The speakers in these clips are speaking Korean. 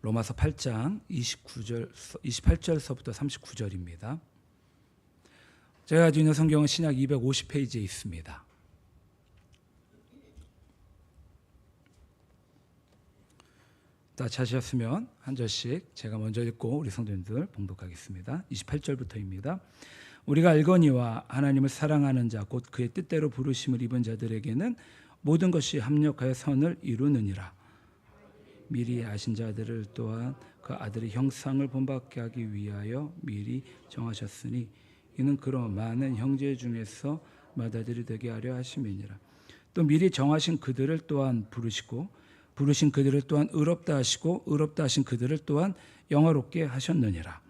로마서 8장 28절서부터 39절입니다. 제가 가지고 있는 성경은 신약 250페이지에 있습니다. 다 찾으셨으면 한 절씩 제가 먼저 읽고 우리 성도님들 봉독하겠습니다. 28절부터입니다. 우리가 알거니와 하나님을 사랑하는 자 곧 그의 뜻대로 부르심을 입은 자들에게는 모든 것이 합력하여 선을 이루느니라. 미리 아신 자들을 또한 그 아들의 형상을 본받게 하기 위하여 미리 정하셨으니 이는 그런 많은 형제 중에서 맏아들이 되게 하려 하심이니라. 또 미리 정하신 그들을 또한 부르시고 부르신 그들을 또한 의롭다 하시고 의롭다 하신 그들을 또한 영화롭게 하셨느니라.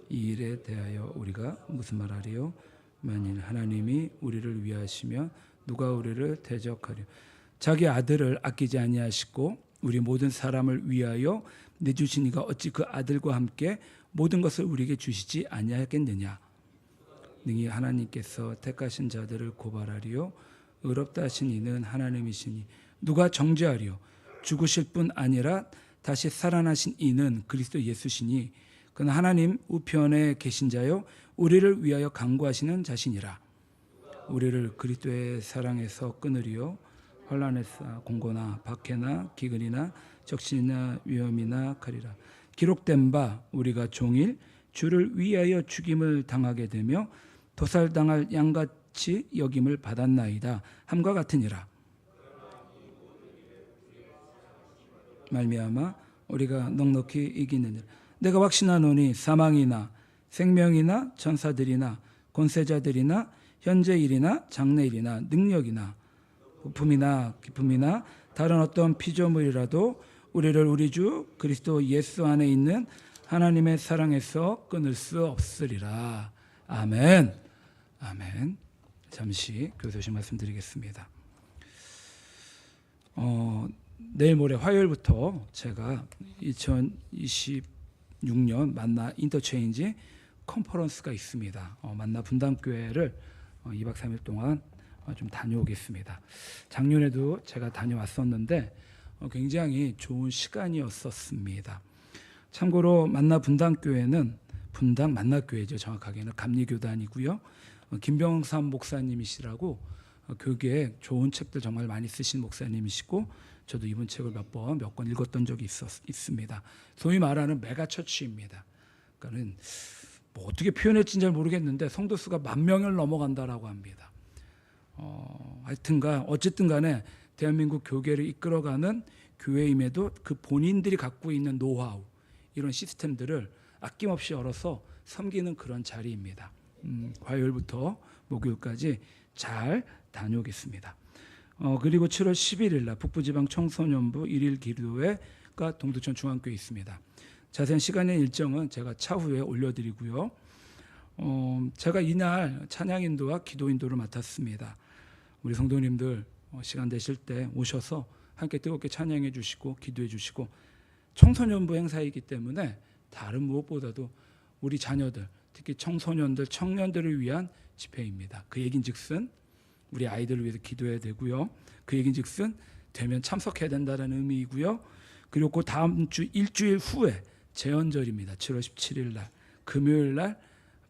이 일에 대하여 우리가 무슨 말하리요? 만일 하나님이 우리를 위하시면 누가 우리를 대적하려? 자기 아들을 아끼지 아니하시고 우리 모든 사람을 위하여 내주시니가 어찌 그 아들과 함께 모든 것을 우리에게 주시지 아니하겠느냐? 능히 하나님께서 택하신 자들을 고발하리요 의롭다 하신 이는 하나님이시니 누가 정죄하리요? 죽으실 뿐 아니라 다시 살아나신 이는 그리스도 예수시니 그는 하나님 우편에 계신 자요 우리를 위하여 간구하시는 자시니라. 우리를 그리스도의 사랑에서 끊으리요 혼란에서 공고나 박해나 기근이나 적신이나 위험이나 가리라. 기록된 바 우리가 종일 주를 위하여 죽임을 당하게 되며 도살당할 양같이 여김을 받았나이다 함과 같으니라. 말미암아 우리가 넉넉히 이기느니라. 내가 확신하노니 사망이나 생명이나 천사들이나 권세자들이나 현재일이나 장래일이나 능력이나 부품이나 기품이나 다른 어떤 피조물이라도 우리를 우리 주 그리스도 예수 안에 있는 하나님의 사랑에서 끊을 수 없으리라. 아멘. 아멘. 잠시 교도시 말씀드리겠습니다. 내일 모레 화요일부터 제가 2026년 만나 인터체인지 컨퍼런스가 있습니다. 만나 분당교회를 2박 3일 동안 좀 다녀오겠습니다. 작년에도 제가 다녀왔었는데 굉장히 좋은 시간이었었습니다. 참고로 만나 분당교회는 분당 만나교회죠. 정확하게는 감리교단이고요. 김병삼 목사님이시라고 교계에 좋은 책들 정말 많이 쓰신 목사님이시고 저도 이분 책을 몇 권 읽었던 적이 있습니다. 소위 말하는 메가처치입니다. 그러니까는 뭐 어떻게 표현할지는 잘 모르겠는데 성도 수가 10,000명을 넘어간다라고 합니다. 하여튼간 어쨌든 간에 대한민국 교계를 이끌어가는 교회임에도 그 본인들이 갖고 있는 노하우 이런 시스템들을 아낌없이 열어서 섬기는 그런 자리입니다. 화요일부터 목요일까지 잘 다녀오겠습니다. 그리고 7월 11일 날 북부지방 청소년부 1일 기도회가 동두천 중앙교회에 있습니다. 자세한 시간의 일정은 제가 차후에 올려드리고요. 제가 이날 찬양 인도와 기도 인도를 맡았습니다. 우리 성도님들 시간 되실 때 오셔서 함께 뜨겁게 찬양해 주시고 기도해 주시고 청소년부 행사이기 때문에 다른 무엇보다도 우리 자녀들 특히 청소년들 청년들을 위한 집회입니다. 그 얘긴즉슨 우리 아이들을 위해서 기도해야 되고요. 그 얘긴즉슨 되면 참석해야 된다는 의미이고요. 그리고 그 다음 주 일주일 후에 제헌절입니다. 7월 17일 날 금요일 날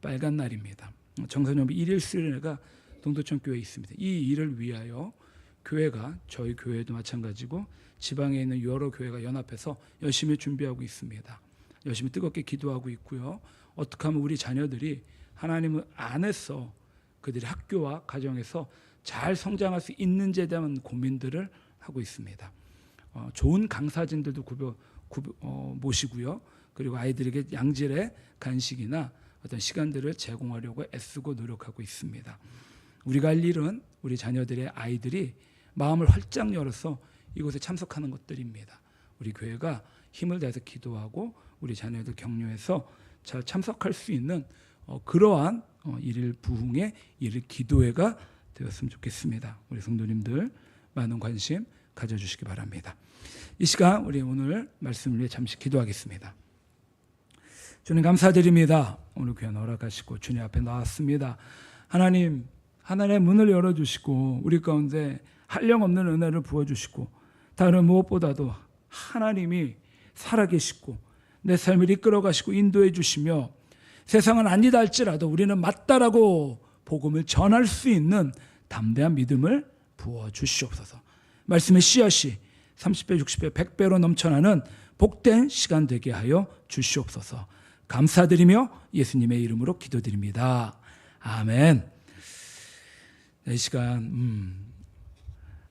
빨간 날입니다. 청소년부 1일 수련회가 동두천 교회에 있습니다. 이 일을 위하여 교회가 저희 교회도 마찬가지고 지방에 있는 여러 교회가 연합해서 열심히 준비하고 있습니다. 열심히 뜨겁게 기도하고 있고요. 어떻게 하면 우리 자녀들이 하나님 안에서 그들의 학교와 가정에서 잘 성장할 수 있는지에 대한 고민들을 하고 있습니다. 좋은 강사진들도 모시고요. 그리고 아이들에게 양질의 간식이나 어떤 시간들을 제공하려고 애쓰고 노력하고 있습니다. 우리가 할 일은 우리 자녀들의 아이들이 마음을 활짝 열어서 이곳에 참석하는 것들입니다. 우리 교회가 힘을 다해서 기도하고 우리 자녀들 격려해서 잘 참석할 수 있는 그러한 일일 부흥의 일일 기도회가 되었으면 좋겠습니다. 우리 성도님들 많은 관심 가져주시기 바랍니다. 이 시간 우리 오늘 말씀을 위해 잠시 기도하겠습니다. 주님 감사드립니다. 오늘 귀한 허락하시고 주님 앞에 나왔습니다. 하나님 하나님의 문을 열어주시고 우리 가운데 한량없는 은혜를 부어주시고 다른 무엇보다도 하나님이 살아계시고 내 삶을 이끌어 가시고 인도해 주시며 세상은 아니다 할지라도 우리는 맞다라고 복음을 전할 수 있는 담대한 믿음을 부어 주시옵소서. 말씀의 씨앗이 30배, 60배, 100배로 넘쳐나는 복된 시간 되게 하여 주시옵소서. 감사드리며 예수님의 이름으로 기도드립니다. 아멘. 이 시간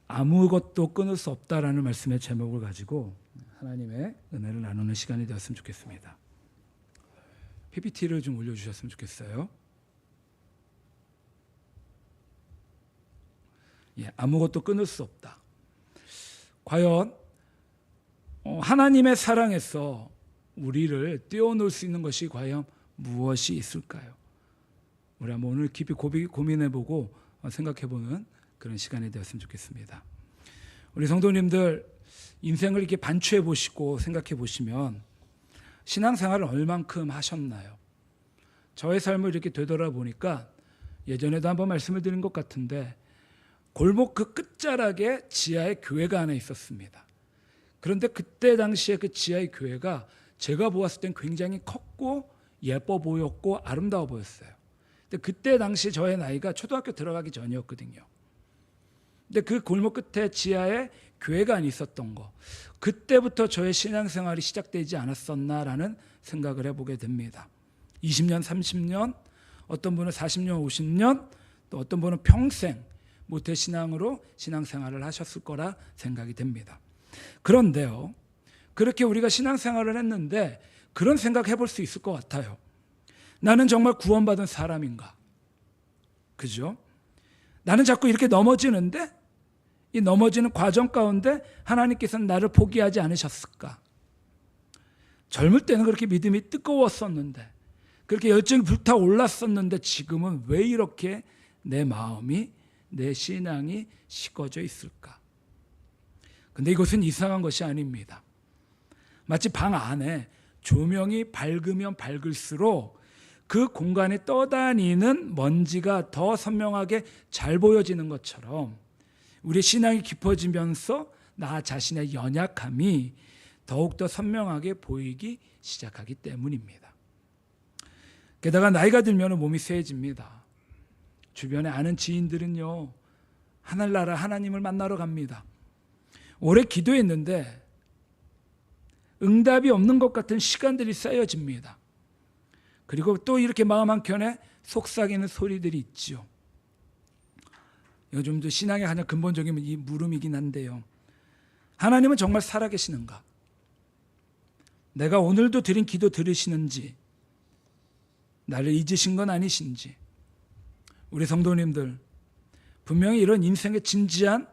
아무것도 끊을 수 없다라는 말씀의 제목을 가지고 하나님의 은혜를 나누는 시간이 되었으면 좋겠습니다. PPT를 좀 올려주셨으면 좋겠어요. 아무것도 끊을 수 없다. 과연 하나님의 사랑에서 우리를 떼어놓을 수 있는 것이 과연 무엇이 있을까요? 우리 한번 오늘 깊이 고민해보고 생각해보는 그런 시간이 되었으면 좋겠습니다. 우리 성도님들 인생을 이렇게 반추해보시고 생각해보시면 신앙생활을 얼만큼 하셨나요? 저의 삶을 이렇게 되돌아보니까 예전에도 한번 말씀을 드린 것 같은데 골목 그 끝자락에 지하에 교회가 하나 있었습니다. 그런데 그때 당시에 그 지하의 교회가 제가 보았을 땐 굉장히 컸고 예뻐 보였고 아름다워 보였어요. 근데 그때 당시 저의 나이가 초등학교 들어가기 전이었거든요. 근데 그 골목 끝에 지하에 교회가 안 있었던 거, 그때부터 저의 신앙생활이 시작되지 않았었나라는 생각을 해보게 됩니다. 20년, 30년, 어떤 분은 40년, 50년, 또 어떤 분은 평생 모태신앙으로 신앙생활을 하셨을 거라 생각이 됩니다. 그런데요, 그렇게 우리가 신앙생활을 했는데 그런 생각 해볼 수 있을 것 같아요. 나는 정말 구원받은 사람인가? 그죠? 나는 자꾸 이렇게 넘어지는데 이 넘어지는 과정 가운데 하나님께서는 나를 포기하지 않으셨을까? 젊을 때는 그렇게 믿음이 뜨거웠었는데, 그렇게 열정이 불타올랐었는데 지금은 왜 이렇게 내 마음이, 내 신앙이 식어져 있을까? 근데 이것은 이상한 것이 아닙니다. 마치 방 안에 조명이 밝으면 밝을수록 그 공간에 떠다니는 먼지가 더 선명하게 잘 보여지는 것처럼 우리 신앙이 깊어지면서 나 자신의 연약함이 더욱더 선명하게 보이기 시작하기 때문입니다. 게다가 나이가 들면 몸이 쇠해집니다. 주변에 아는 지인들은요, 하늘나라 하나님을 만나러 갑니다. 오래 기도했는데 응답이 없는 것 같은 시간들이 쌓여집니다. 그리고 또 이렇게 마음 한켠에 속삭이는 소리들이 있죠. 요즘도 신앙의 가장 근본적인 이 물음이긴 한데요. 하나님은 정말 살아계시는가? 내가 오늘도 드린 기도 들으시는지, 나를 잊으신 건 아니신지. 우리 성도님들 분명히 이런 인생의 진지한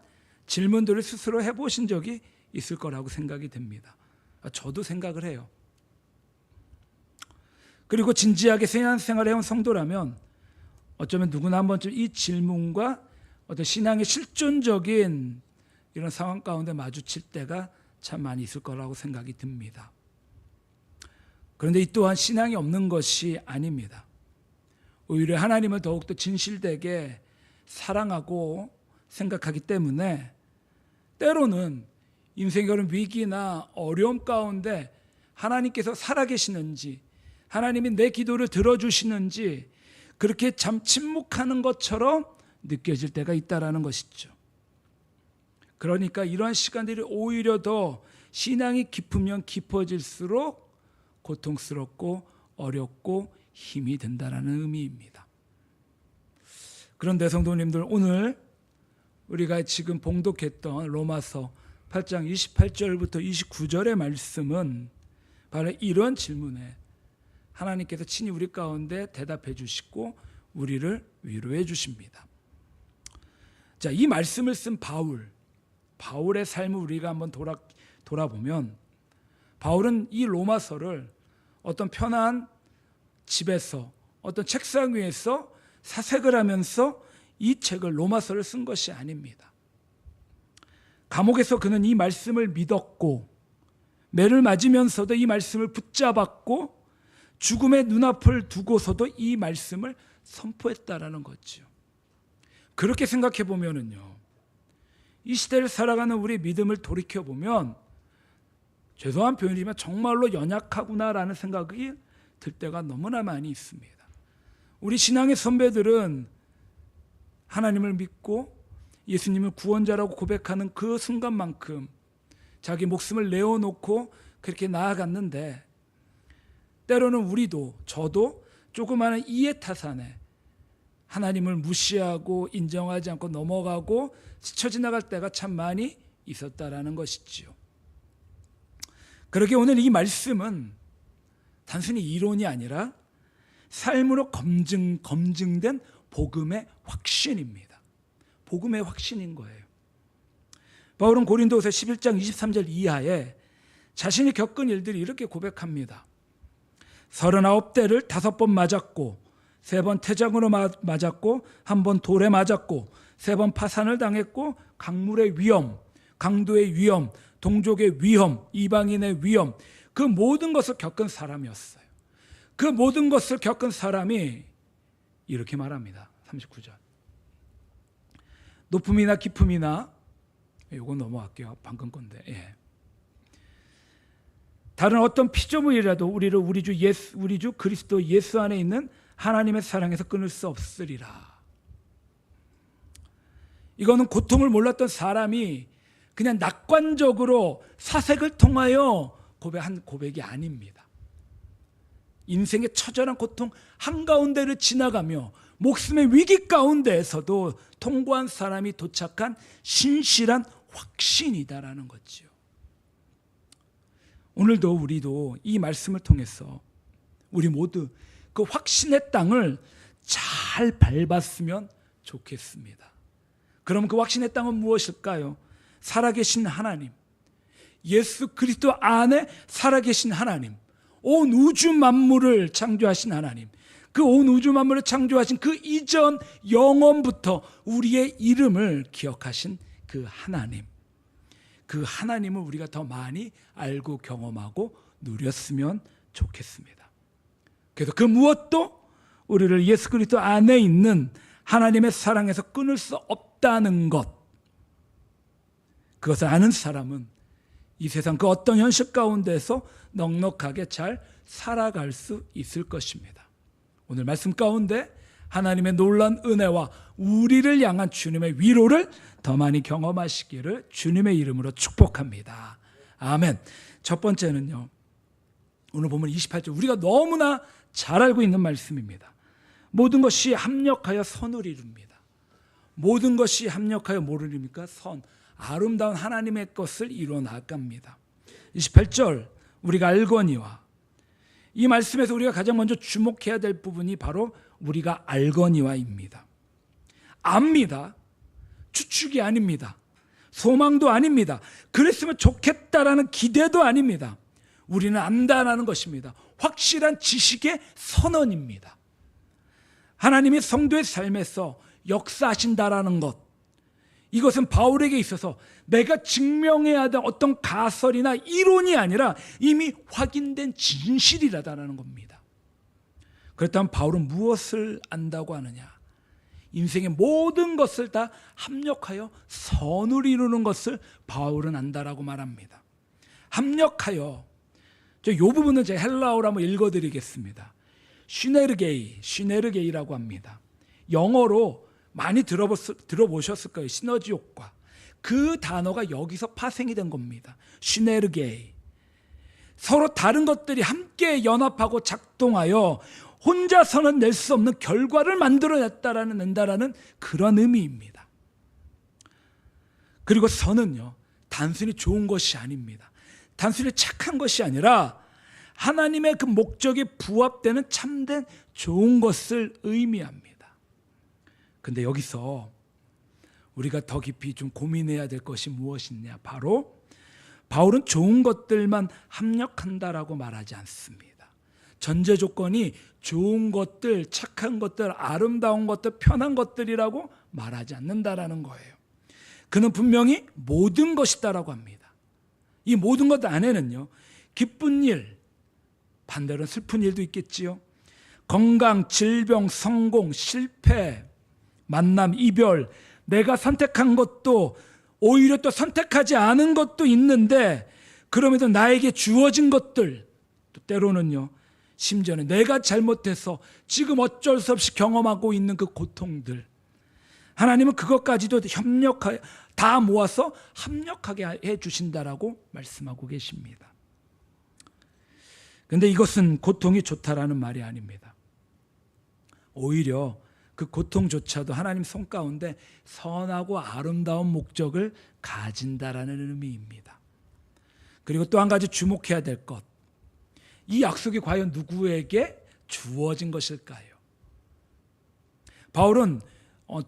질문들을 스스로 해보신 적이 있을 거라고 생각이 됩니다. 저도 생각을 해요. 그리고 진지하게 신앙생활을 해온 성도라면 어쩌면 누구나 한 번쯤 이 질문과 어떤 신앙의 실존적인 이런 상황 가운데 마주칠 때가 참 많이 있을 거라고 생각이 듭니다. 그런데 이 또한 신앙이 없는 것이 아닙니다. 오히려 하나님을 더욱더 진실되게 사랑하고 생각하기 때문에 때로는 인생의 그런 위기나 어려움 가운데 하나님께서 살아계시는지, 하나님이 내 기도를 들어주시는지 그렇게 참 침묵하는 것처럼 느껴질 때가 있다라는 것이죠. 그러니까 이러한 시간들이 오히려 더 신앙이 깊으면 깊어질수록 고통스럽고 어렵고 힘이 든다라는 의미입니다. 그런데 성도님들, 오늘 우리가 지금 봉독했던 로마서 8장 28절부터 29절의 말씀은 바로 이런 질문에 하나님께서 친히 우리 가운데 대답해 주시고 우리를 위로해 주십니다. 자, 이 말씀을 쓴 바울의 삶을 우리가 한번 돌아보면 바울은 이 로마서를 어떤 편한 집에서 어떤 책상 위에서 사색을 하면서 이 책을 로마서를 쓴 것이 아닙니다. 감옥에서 그는 이 말씀을 믿었고 매를 맞으면서도 이 말씀을 붙잡았고 죽음의 눈앞을 두고서도 이 말씀을 선포했다라는 거죠. 그렇게 생각해 보면은요, 이 시대를 살아가는 우리 믿음을 돌이켜 보면 죄송한 표현이지만 정말로 연약하구나라는 생각이 들 때가 너무나 많이 있습니다. 우리 신앙의 선배들은 하나님을 믿고 예수님을 구원자라고 고백하는 그 순간만큼 자기 목숨을 내어놓고 그렇게 나아갔는데, 때로는 우리도, 저도 조그마한 이해타산에 하나님을 무시하고 인정하지 않고 넘어가고 스쳐 지나갈 때가 참 많이 있었다라는 것이지요. 그러게 오늘 이 말씀은 단순히 이론이 아니라 삶으로 검증된 복음의 확신입니다. 복음의 확신인 거예요. 바울은 고린도후서 11장 23절 이하에 자신이 겪은 일들이 이렇게 고백합니다. 39대를 5번 맞았고 3번 태장으로 맞았고 1번 돌에 맞았고 3번 파산을 당했고 강물의 위험, 강도의 위험, 동족의 위험, 이방인의 위험, 그 모든 것을 겪은 사람이었어요. 그 모든 것을 겪은 사람이 이렇게 말합니다. 39절. 높음이나 깊음이나, 이거 넘어갈게요. 방금 건데. 예. 다른 어떤 피조물이라도 우리를 우리 주 그리스도 예수 안에 있는 하나님의 사랑에서 끊을 수 없으리라. 이거는 고통을 몰랐던 사람이 그냥 낙관적으로 사색을 통하여 고백한 고백이 아닙니다. 인생의 처절한 고통 한가운데를 지나가며 목숨의 위기 가운데에서도 통과한 사람이 도착한 신실한 확신이다라는 거지요. 오늘도 우리도 이 말씀을 통해서 우리 모두 그 확신의 땅을 잘 밟았으면 좋겠습니다. 그럼 그 확신의 땅은 무엇일까요? 살아계신 하나님, 예수 그리스도 안에 살아계신 하나님, 온 우주 만물을 창조하신 하나님, 그 온 우주 만물을 창조하신 그 이전 영원부터 우리의 이름을 기억하신 그 하나님, 그 하나님을 우리가 더 많이 알고 경험하고 누렸으면 좋겠습니다. 그래서 그 무엇도 우리를 예수 그리스도 안에 있는 하나님의 사랑에서 끊을 수 없다는 것, 그것을 아는 사람은 이 세상 그 어떤 현실 가운데서 넉넉하게 잘 살아갈 수 있을 것입니다. 오늘 말씀 가운데 하나님의 놀라운 은혜와 우리를 향한 주님의 위로를 더 많이 경험하시기를 주님의 이름으로 축복합니다. 아멘. 첫 번째는요, 오늘 보면 28절, 우리가 너무나 잘 알고 있는 말씀입니다. 모든 것이 합력하여 선을 이룹니다. 모든 것이 합력하여 뭐를 이룹니까? 선, 아름다운 하나님의 것을 이루어 나갑니다. 28절, 우리가 알거니와, 이 말씀에서 우리가 가장 먼저 주목해야 될 부분이 바로 우리가 알거니와입니다. 압니다. 추측이 아닙니다. 소망도 아닙니다. 그랬으면 좋겠다라는 기대도 아닙니다. 우리는 안다라는 것입니다. 확실한 지식의 선언입니다. 하나님이 성도의 삶에서 역사하신다라는 것, 이것은 바울에게 있어서 내가 증명해야 될 어떤 가설이나 이론이 아니라 이미 확인된 진실이라는 겁니다. 그렇다면 바울은 무엇을 안다고 하느냐? 인생의 모든 것을 다 합력하여 선을 이루는 것을 바울은 안다라고 말합니다. 합력하여, 이 부분은 제가 헬라어로 한번 읽어드리겠습니다. 시네르게이라고 합니다. 영어로 많이 들어보셨을 거예요. 시너지 효과. 그 단어가 여기서 파생이 된 겁니다. 시네르게이. 서로 다른 것들이 함께 연합하고 작동하여 혼자서는 낼 수 없는 결과를 낸다라는 그런 의미입니다. 그리고 선은요, 단순히 좋은 것이 아닙니다. 단순히 착한 것이 아니라 하나님의 그 목적에 부합되는 참된 좋은 것을 의미합니다. 근데 여기서 우리가 더 깊이 좀 고민해야 될 것이 무엇이냐? 바로 바울은 좋은 것들만 합력한다라고 말하지 않습니다. 전제 조건이 좋은 것들, 착한 것들, 아름다운 것들, 편한 것들이라고 말하지 않는다라는 거예요. 그는 분명히 모든 것이다라고 합니다. 이 모든 것 안에는요, 기쁜 일, 반대로 슬픈 일도 있겠지요. 건강, 질병, 성공, 실패, 만남, 이별, 내가 선택한 것도 오히려 또 선택하지 않은 것도 있는데 그럼에도 나에게 주어진 것들, 또 때로는요, 심지어는 내가 잘못해서 지금 어쩔 수 없이 경험하고 있는 그 고통들, 하나님은 그것까지도 협력하여 다 모아서 합력하게 해 주신다라고 말씀하고 계십니다. 그런데 이것은 고통이 좋다라는 말이 아닙니다. 오히려 그 고통조차도 하나님 손 가운데 선하고 아름다운 목적을 가진다라는 의미입니다. 그리고 또 한 가지 주목해야 될 것, 이 약속이 과연 누구에게 주어진 것일까요? 바울은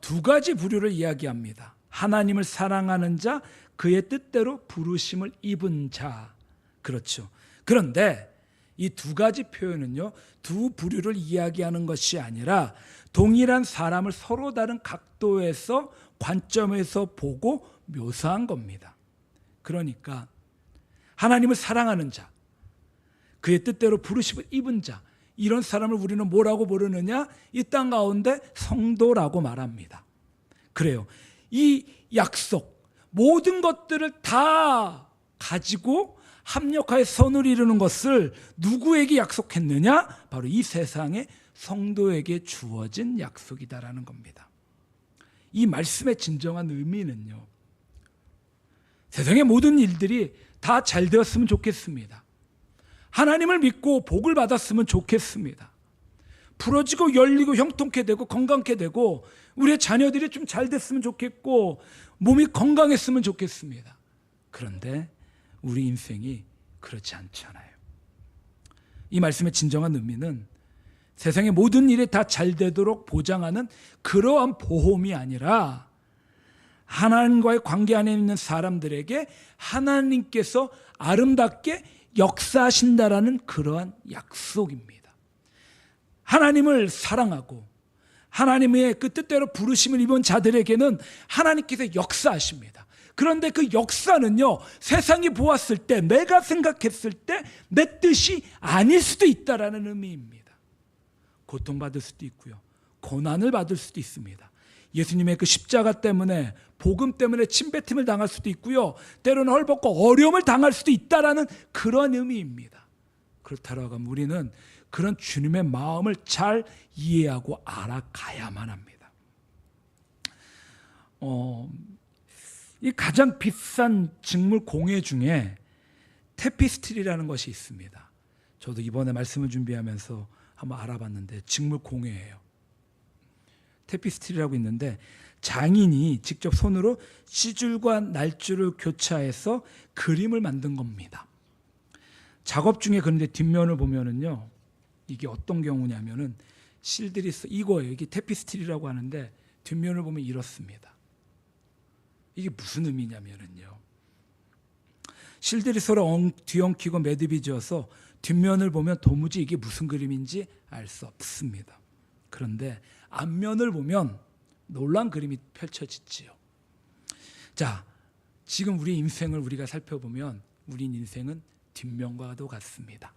두 가지 부류를 이야기합니다. 하나님을 사랑하는 자, 그의 뜻대로 부르심을 입은 자. 그렇죠. 그런데 이 두 가지 표현은요, 두 부류를 이야기하는 것이 아니라 동일한 사람을 서로 다른 각도에서, 관점에서 보고 묘사한 겁니다. 그러니까 하나님을 사랑하는 자, 그의 뜻대로 부르심을 입은 자, 이런 사람을 우리는 뭐라고 부르느냐? 이 땅 가운데 성도라고 말합니다. 그래요. 이 약속, 모든 것들을 다 가지고 합력하여 선을 이루는 것을 누구에게 약속했느냐? 바로 이 세상의 성도에게 주어진 약속이다라는 겁니다. 이 말씀의 진정한 의미는요, 세상의 모든 일들이 다 잘 되었으면 좋겠습니다. 하나님을 믿고 복을 받았으면 좋겠습니다. 부러지고 열리고 형통케 되고 건강케 되고 우리의 자녀들이 좀 잘 됐으면 좋겠고 몸이 건강했으면 좋겠습니다. 그런데 우리 인생이 그렇지 않잖아요. 이 말씀의 진정한 의미는 세상의 모든 일이 다 잘 되도록 보장하는 그러한 보험이 아니라 하나님과의 관계 안에 있는 사람들에게 하나님께서 아름답게 역사하신다라는 그러한 약속입니다. 하나님을 사랑하고 하나님의 그 뜻대로 부르심을 입은 자들에게는 하나님께서 역사하십니다. 그런데 그 역사는요, 세상이 보았을 때, 내가 생각했을 때 내 뜻이 아닐 수도 있다라는 의미입니다. 고통받을 수도 있고요, 고난을 받을 수도 있습니다. 예수님의 그 십자가 때문에, 복음 때문에 침뱉음을 당할 수도 있고요, 때로는 헐벗고 어려움을 당할 수도 있다라는 그런 의미입니다. 그렇다고 하면 우리는 그런 주님의 마음을 잘 이해하고 알아가야만 합니다. 이 가장 비싼 직물 공예 중에 테피스트리라는 것이 있습니다. 저도 이번에 말씀을 준비하면서 한번 알아봤는데 직물 공예예요. 테피스트리라고 있는데 장인이 직접 손으로 시줄과 날줄을 교차해서 그림을 만든 겁니다. 작업 중에 그런데 뒷면을 보면은요, 이게 어떤 경우냐면은 실들이 이거예요. 이게 테피스트리라고 하는데 뒷면을 보면 이렇습니다. 이게 무슨 의미냐면은요, 실들이 서로 뒤엉키고 매듭이 지어서 뒷면을 보면 도무지 이게 무슨 그림인지 알 수 없습니다. 그런데 앞면을 보면 놀라운 그림이 펼쳐지지요. 자, 지금 우리 인생을 우리가 살펴보면 우리 인생은 뒷면과도 같습니다.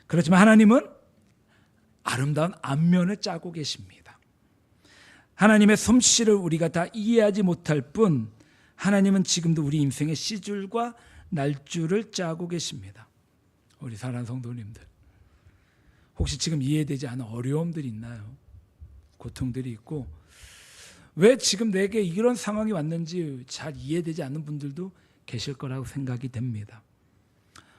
그렇지만 하나님은 아름다운 앞면을 짜고 계십니다. 하나님의 솜씨를 우리가 다 이해하지 못할 뿐 하나님은 지금도 우리 인생의 시줄과 날줄을 짜고 계십니다. 우리 사랑하는 성도님들, 혹시 지금 이해되지 않은 어려움들이 있나요? 고통들이 있고 왜 지금 내게 이런 상황이 왔는지 잘 이해되지 않는 분들도 계실 거라고 생각이 됩니다.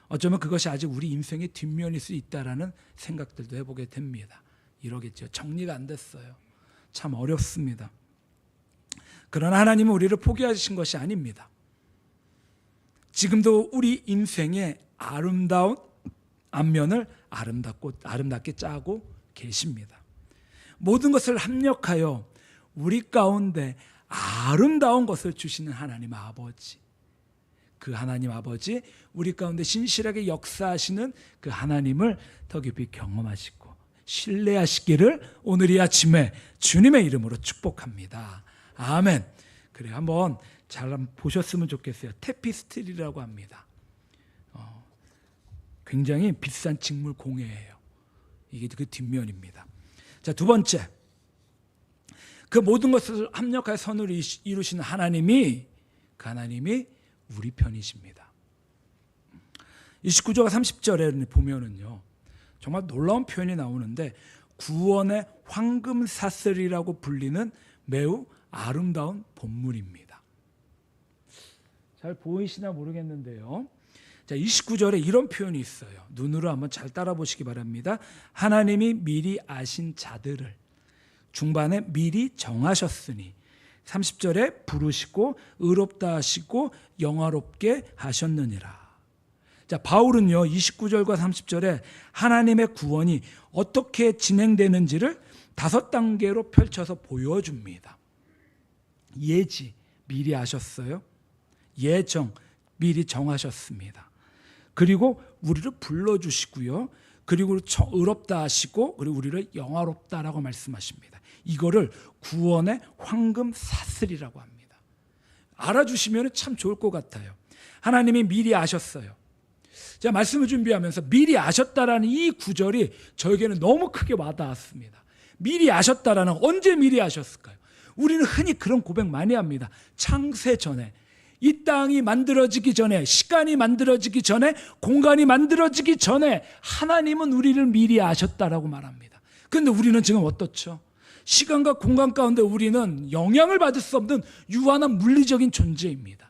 어쩌면 그것이 아직 우리 인생의 뒷면일 수 있다라는 생각들도 해보게 됩니다. 이러겠죠. 정리가 안 됐어요. 참 어렵습니다. 그러나 하나님은 우리를 포기하신 것이 아닙니다. 지금도 우리 인생의 아름다운 앞면을 아름답게 짜고 계십니다. 모든 것을 합력하여 우리 가운데 아름다운 것을 주시는 하나님 아버지, 그 하나님 아버지, 우리 가운데 신실하게 역사하시는 그 하나님을 더 깊이 경험하시고 신뢰하시기를 오늘 이 아침에 주님의 이름으로 축복합니다. 아멘. 그래, 한번 잘 보셨으면 좋겠어요. 테피스트리라고 합니다. 굉장히 비싼 직물 공예예요. 이게 그 뒷면입니다. 자, 두 번째, 그 모든 것을 합력하여 선을 이루시는 하나님이, 그 하나님이 우리 편이십니다. 29절과 30절에 보면은요, 정말 놀라운 표현이 나오는데 구원의 황금사슬이라고 불리는 매우 아름다운 본문입니다. 잘 보이시나 모르겠는데요. 자, 29절에 이런 표현이 있어요. 눈으로 한번 잘 따라 보시기 바랍니다. 하나님이 미리 아신 자들을 중반에 미리 정하셨으니 30절에 부르시고 의롭다 하시고 영화롭게 하셨느니라. 자, 바울은요 29절과 30절에 하나님의 구원이 어떻게 진행되는지를 5단계로 펼쳐서 보여줍니다. 예지, 미리 아셨어요. 예정, 미리 정하셨습니다. 그리고 우리를 불러주시고요. 그리고 의롭다 하시고 그리고 우리를 영화롭다라고 말씀하십니다. 이거를 구원의 황금 사슬이라고 합니다. 알아주시면 참 좋을 것 같아요. 하나님이 미리 아셨어요. 제가 말씀을 준비하면서 미리 아셨다라는 이 구절이 저에게는 너무 크게 와닿았습니다. 미리 아셨다라는, 언제 미리 아셨을까요? 우리는 흔히 그런 고백 많이 합니다. 창세 전에, 이 땅이 만들어지기 전에, 시간이 만들어지기 전에, 공간이 만들어지기 전에 하나님은 우리를 미리 아셨다라고 말합니다. 그런데 우리는 지금 어떻죠? 시간과 공간 가운데 우리는 영향을 받을 수 없는 유한한 물리적인 존재입니다.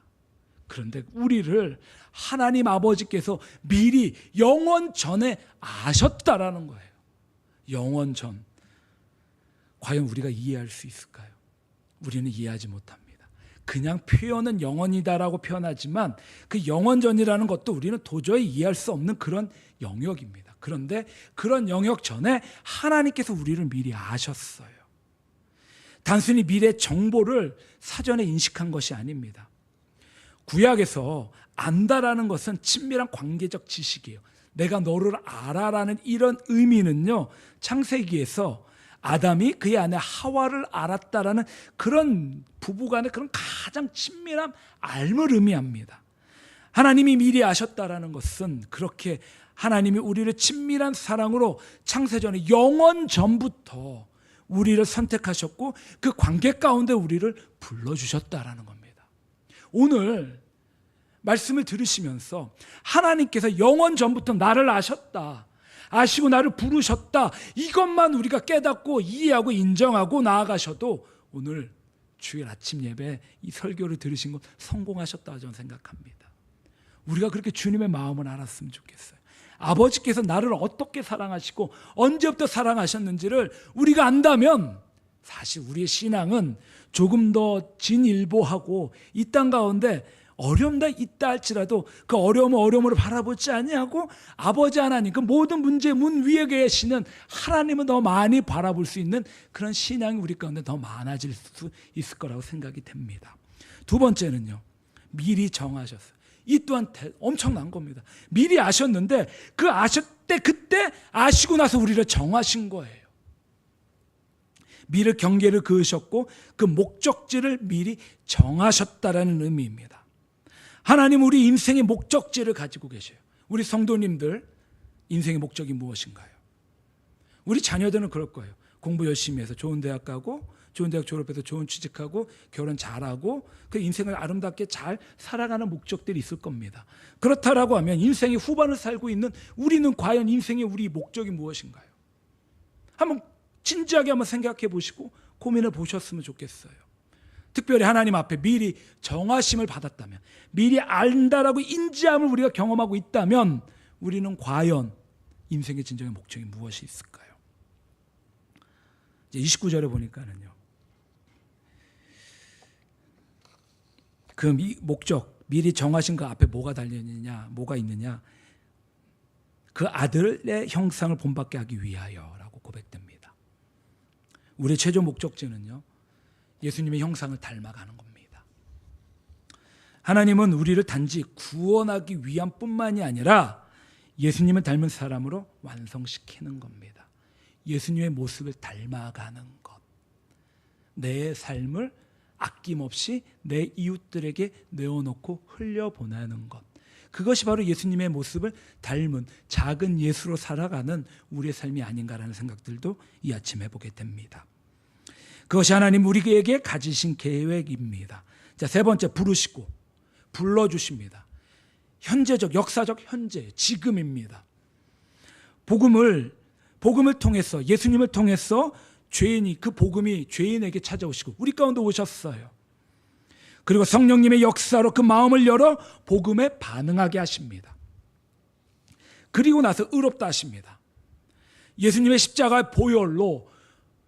그런데 우리를 하나님 아버지께서 미리 영원 전에 아셨다라는 거예요. 영원 전. 과연 우리가 이해할 수 있을까요? 우리는 이해하지 못합니다. 그냥 표현은 영원이다라고 표현하지만 그 영원전이라는 것도 우리는 도저히 이해할 수 없는 그런 영역입니다. 그런데 그런 영역 전에 하나님께서 우리를 미리 아셨어요. 단순히 미래 정보를 사전에 인식한 것이 아닙니다. 구약에서 안다라는 것은 친밀한 관계적 지식이에요. 내가 너를 알아라는 이런 의미는요, 창세기에서 아담이 그의 아내 하와를 알았다라는 그런 부부간의 그런 가장 친밀한 알을 의미합니다. 하나님이 미리 아셨다라는 것은 그렇게 하나님이 우리를 친밀한 사랑으로 창세전에 영원 전부터 우리를 선택하셨고 그 관계 가운데 우리를 불러주셨다라는 겁니다. 오늘 말씀을 들으시면서 하나님께서 영원 전부터 나를 아셨다, 아시고 나를 부르셨다, 이것만 우리가 깨닫고 이해하고 인정하고 나아가셔도 오늘 주일 아침 예배 이 설교를 들으신 것 성공하셨다고 저는 생각합니다. 우리가 그렇게 주님의 마음을 알았으면 좋겠어요. 아버지께서 나를 어떻게 사랑하시고 언제부터 사랑하셨는지를 우리가 안다면 사실 우리의 신앙은 조금 더 진일보하고 이 땅 가운데 어려움이 있다 할지라도 그 어려움을 바라보지 아니하고 아버지 하나님, 그 모든 문제 문 위에 계시는 하나님을 더 많이 바라볼 수 있는 그런 신앙이 우리 가운데 더 많아질 수 있을 거라고 생각이 됩니다. 두 번째는요, 미리 정하셨어요. 이 또한 엄청난 겁니다. 미리 아셨는데 그때 아시고 나서 우리를 정하신 거예요. 미리 경계를 그으셨고 그 목적지를 미리 정하셨다라는 의미입니다. 하나님 우리 인생의 목적지를 가지고 계셔요. 우리 성도님들 인생의 목적이 무엇인가요? 우리 자녀들은 그럴 거예요. 공부 열심히 해서 좋은 대학 가고 좋은 대학 졸업해서 좋은 취직하고 결혼 잘하고 그 인생을 아름답게 잘 살아가는 목적들이 있을 겁니다. 그렇다라고 하면 인생의 후반을 살고 있는 우리는 과연 인생의 우리 목적이 무엇인가요? 한번 진지하게 한번 생각해 보시고 고민해 보셨으면 좋겠어요. 특별히 하나님 앞에 미리 정하심을 받았다면, 미리 안다라고 인지함을 우리가 경험하고 있다면 우리는 과연 인생의 진정한 목적이 무엇이 있을까요? 이제 29절에 보니까는요, 그 목적, 미리 정하신 그 앞에 뭐가 달려있느냐, 뭐가 있느냐, 그 아들의 형상을 본받게 하기 위하여라고 고백됩니다. 우리의 최종 목적지는요, 예수님의 형상을 닮아가는 겁니다. 하나님은 우리를 단지 구원하기 위한 뿐만이 아니라 예수님을 닮은 사람으로 완성시키는 겁니다. 예수님의 모습을 닮아가는 것, 내 삶을 아낌없이 내 이웃들에게 내어놓고 흘려보내는 것, 그것이 바로 예수님의 모습을 닮은 작은 예수로 살아가는 우리의 삶이 아닌가라는 생각들도 이 아침 해보게 됩니다. 그것이 하나님 우리에게 가지신 계획입니다. 자, 세 번째, 부르시고 불러주십니다. 현재적, 역사적 현재, 지금입니다. 복음을 통해서, 예수님을 통해서 죄인이, 그 복음이 죄인에게 찾아오시고 우리 가운데 오셨어요. 그리고 성령님의 역사로 그 마음을 열어 복음에 반응하게 하십니다. 그리고 나서 의롭다 하십니다. 예수님의 십자가의 보혈로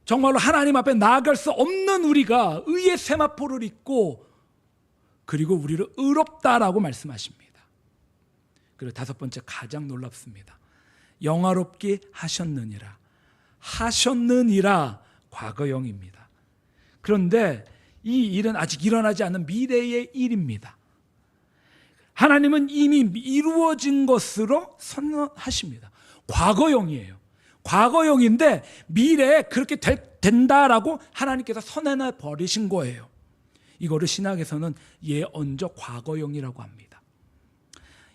정말로 하나님 앞에 나아갈 수 없는 우리가 의의 세마포를 입고, 그리고 우리를 의롭다라고 말씀하십니다. 그리고 다섯 번째, 가장 놀랍습니다. 영화롭게 하셨느니라. 하셨느니라 과거형입니다. 그런데 이 일은 아직 일어나지 않은 미래의 일입니다. 하나님은 이미 이루어진 것으로 선언하십니다. 과거형이에요. 과거형인데 미래에 그렇게 된다라고 하나님께서 선언해 버리신 거예요. 이거를 신학에서는 예언적 과거형이라고 합니다.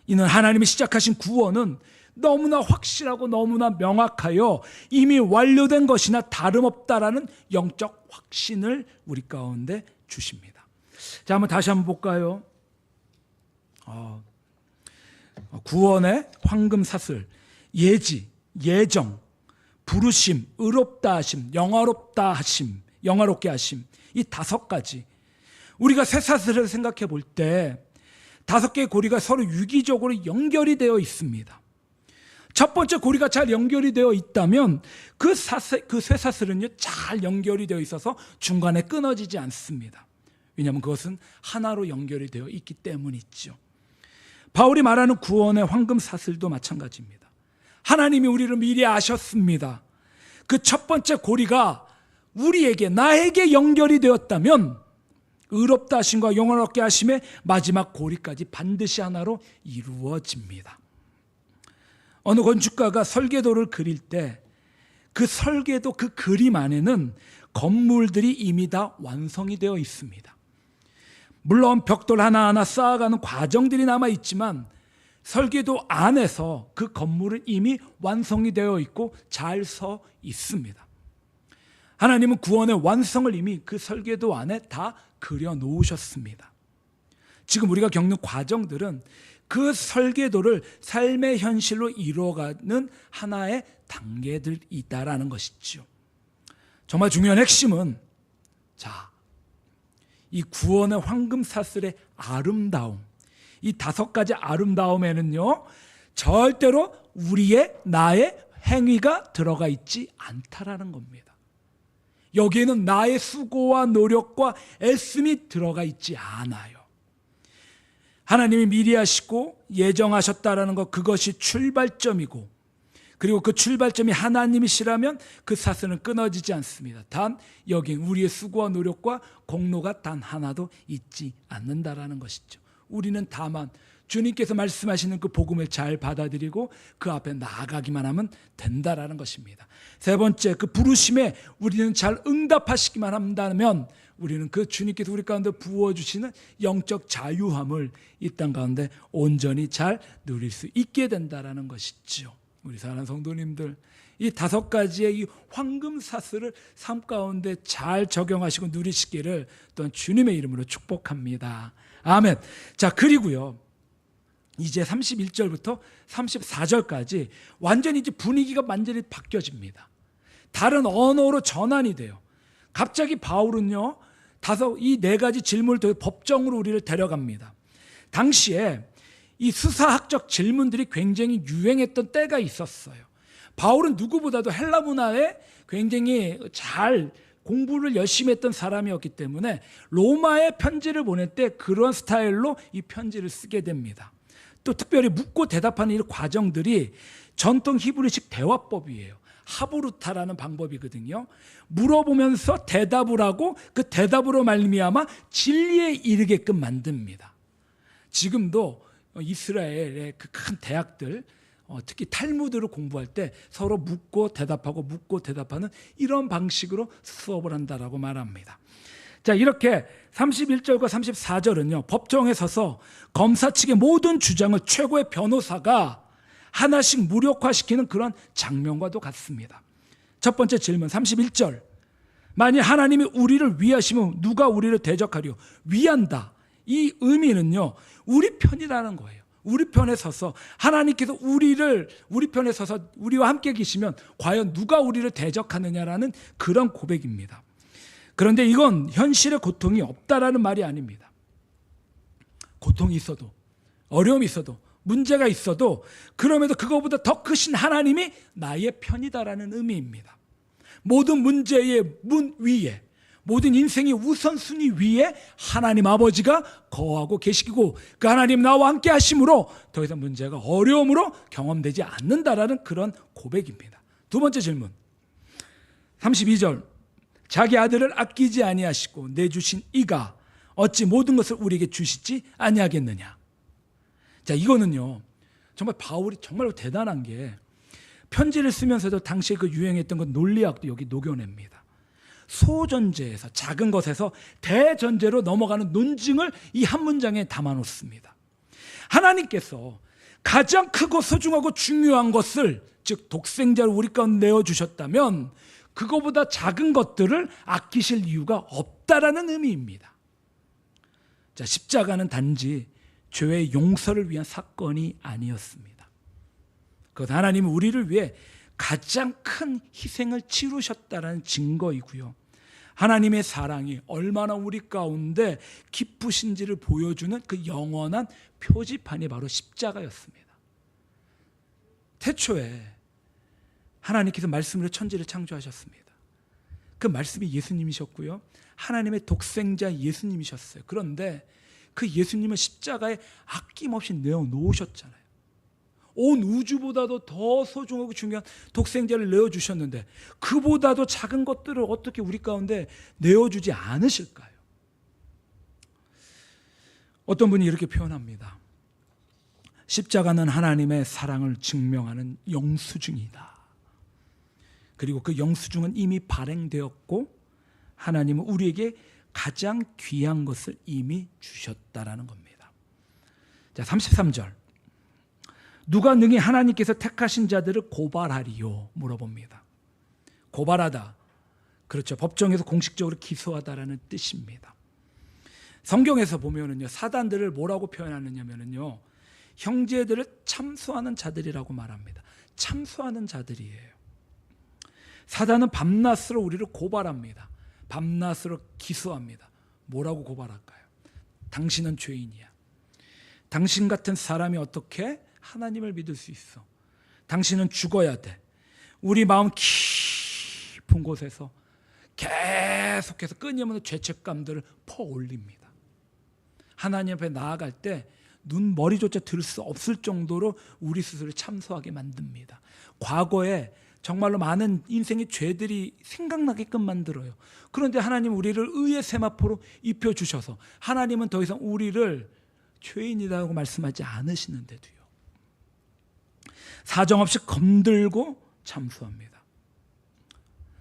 이는 하나님이 시작하신 구원은 너무나 확실하고 너무나 명확하여 이미 완료된 것이나 다름없다라는 영적 확신을 우리 가운데 주십니다. 자, 한번 다시 한번 볼까요? 구원의 황금사슬, 예지, 예정, 부르심, 의롭다 하심, 영화롭다 하심, 영화롭게 하심, 이 다섯 가지, 우리가 쇠사슬을 생각해 볼 때 다섯 개의 고리가 서로 유기적으로 연결이 되어 있습니다. 첫 번째 고리가 잘 연결이 되어 있다면 그 쇠사슬은요, 잘 연결이 되어 있어서 중간에 끊어지지 않습니다. 왜냐하면 그것은 하나로 연결이 되어 있기 때문이죠. 바울이 말하는 구원의 황금사슬도 마찬가지입니다. 하나님이 우리를 미리 아셨습니다. 그 첫 번째 고리가 우리에게, 나에게 연결이 되었다면 의롭다 하심과 영원롭게 하심의 마지막 고리까지 반드시 하나로 이루어집니다. 어느 건축가가 설계도를 그릴 때 그 설계도, 그 그림 안에는 건물들이 이미 다 완성이 되어 있습니다. 물론 벽돌 하나하나 쌓아가는 과정들이 남아있지만 설계도 안에서 그 건물은 이미 완성이 되어 있고 잘 서 있습니다. 하나님은 구원의 완성을 이미 그 설계도 안에 다 그려놓으셨습니다. 지금 우리가 겪는 과정들은 그 설계도를 삶의 현실로 이루어가는 하나의 단계들이다라는 것이죠. 정말 중요한 핵심은, 이 구원의 황금사슬의 아름다움, 이 다섯 가지 아름다움에는요, 절대로 나의 행위가 들어가 있지 않다라는 겁니다. 여기에는 나의 수고와 노력과 애씀이 들어가 있지 않아요. 하나님이 미리 하시고 예정하셨다라는 것, 그것이 출발점이고, 그리고 그 출발점이 하나님이시라면 그 사슬은 끊어지지 않습니다. 단 여긴 우리의 수고와 노력과 공로가 단 하나도 있지 않는다라는 것이죠. 우리는 다만 주님께서 말씀하시는 그 복음을 잘 받아들이고 그 앞에 나아가기만 하면 된다라는 것입니다. 세 번째, 그 부르심에 우리는 잘 응답하시기만 한다면 우리는 그 주님께서 우리 가운데 부어주시는 영적 자유함을 이 땅 가운데 온전히 잘 누릴 수 있게 된다라는 것이죠. 우리 사랑하는 성도님들, 이 다섯 가지의 이 황금사슬을 삶 가운데 잘 적용하시고 누리시기를 또한 주님의 이름으로 축복합니다. 아멘. 자, 그리고요, 이제 31절부터 34절까지 완전히 이제 분위기가 완전히 바뀌어집니다. 다른 언어로 전환이 돼요. 갑자기 바울은요, 이 네 가지 질문을 통해 법정으로 우리를 데려갑니다. 당시에 이 수사학적 질문들이 굉장히 유행했던 때가 있었어요. 바울은 누구보다도 헬라 문화에 굉장히 잘 공부를 열심히 했던 사람이었기 때문에 로마에 편지를 보낼 때 그런 스타일로 이 편지를 쓰게 됩니다. 또 특별히 묻고 대답하는 이 과정들이 전통 히브리식 대화법이에요. 하브루타라는 방법이거든요. 물어보면서 대답을 하고 그 대답으로 말미암아 진리에 이르게끔 만듭니다. 지금도 이스라엘의 그 큰 대학들, 특히 탈무드를 공부할 때 서로 묻고 대답하고 묻고 대답하는 이런 방식으로 수업을 한다라고 말합니다. 자, 이렇게 31절과 34절은요, 법정에 서서 검사 측의 모든 주장을 최고의 변호사가 하나씩 무력화시키는 그런 장면과도 같습니다. 첫 번째 질문 31절, 만일 하나님이 우리를 위하시면 누가 우리를 대적하리요? 위한다, 이 의미는요, 우리 편이라는 거예요. 우리 편에 서서 하나님께서 우리 편에 서서 우리와 함께 계시면 과연 누가 우리를 대적하느냐라는 그런 고백입니다. 그런데 이건 현실의 고통이 없다라는 말이 아닙니다. 고통이 있어도, 어려움이 있어도, 문제가 있어도 그럼에도 그거보다 더 크신 하나님이 나의 편이다라는 의미입니다. 모든 문제의 문 위에, 모든 인생의 우선순위 위에 하나님 아버지가 거하고 계시고 그 하나님 나와 함께 하심으로 더 이상 문제가 어려움으로 경험되지 않는다라는 그런 고백입니다. 두 번째 질문 32절, 자기 아들을 아끼지 아니하시고 내주신 이가 어찌 모든 것을 우리에게 주시지 아니하겠느냐. 자, 이거는요 정말 바울이 정말 대단한 게 편지를 쓰면서도 당시에 그 유행했던 그 논리학도 여기 녹여냅니다. 소전제에서, 작은 것에서 대전제로 넘어가는 논증을 이 한 문장에 담아놓습니다. 하나님께서 가장 크고 소중하고 중요한 것을, 즉 독생자를 우리 가운데 내어주셨다면 그거보다 작은 것들을 아끼실 이유가 없다라는 의미입니다. 자, 십자가는 단지 죄의 용서를 위한 사건이 아니었습니다. 그것 하나님은 우리를 위해 가장 큰 희생을 치르셨다는 증거이고요. 하나님의 사랑이 얼마나 우리 가운데 깊으신지를 보여주는 그 영원한 표지판이 바로 십자가였습니다. 태초에 하나님께서 말씀으로 천지를 창조하셨습니다. 그 말씀이 예수님이셨고요. 하나님의 독생자 예수님이셨어요. 그런데 그 예수님은 십자가에 아낌없이 내어놓으셨잖아요. 온 우주보다도 더 소중하고 중요한 독생자를 내어주셨는데 그보다도 작은 것들을 어떻게 우리 가운데 내어주지 않으실까요? 어떤 분이 이렇게 표현합니다. 십자가는 하나님의 사랑을 증명하는 영수증이다. 그리고 그 영수증은 이미 발행되었고 하나님은 우리에게 가장 귀한 것을 이미 주셨다라는 겁니다. 자, 33절. 누가 능히 하나님께서 택하신 자들을 고발하리요? 물어봅니다. 고발하다. 그렇죠. 법정에서 공식적으로 기소하다라는 뜻입니다. 성경에서 보면은요, 사단들을 뭐라고 표현하느냐면요, 형제들을 참수하는 자들이라고 말합니다. 참수하는 자들이에요. 사단은 밤낮으로 우리를 고발합니다. 밤낮으로 기소합니다. 뭐라고 고발할까요? 당신은 죄인이야. 당신 같은 사람이 어떻게 하나님을 믿을 수 있어? 당신은 죽어야 돼. 우리 마음 깊은 곳에서 계속해서 끊임없는 죄책감들을 퍼올립니다. 하나님 앞에 나아갈 때 눈머리조차 들 수 없을 정도로 우리 스스로를 참소하게 만듭니다. 과거에 정말로 많은 인생의 죄들이 생각나게끔 만들어요. 그런데 하나님 우리를 의의 세마포로 입혀주셔서 하나님은 더 이상 우리를 죄인이라고 말씀하지 않으시는데도요, 사정없이 검들고 참수합니다.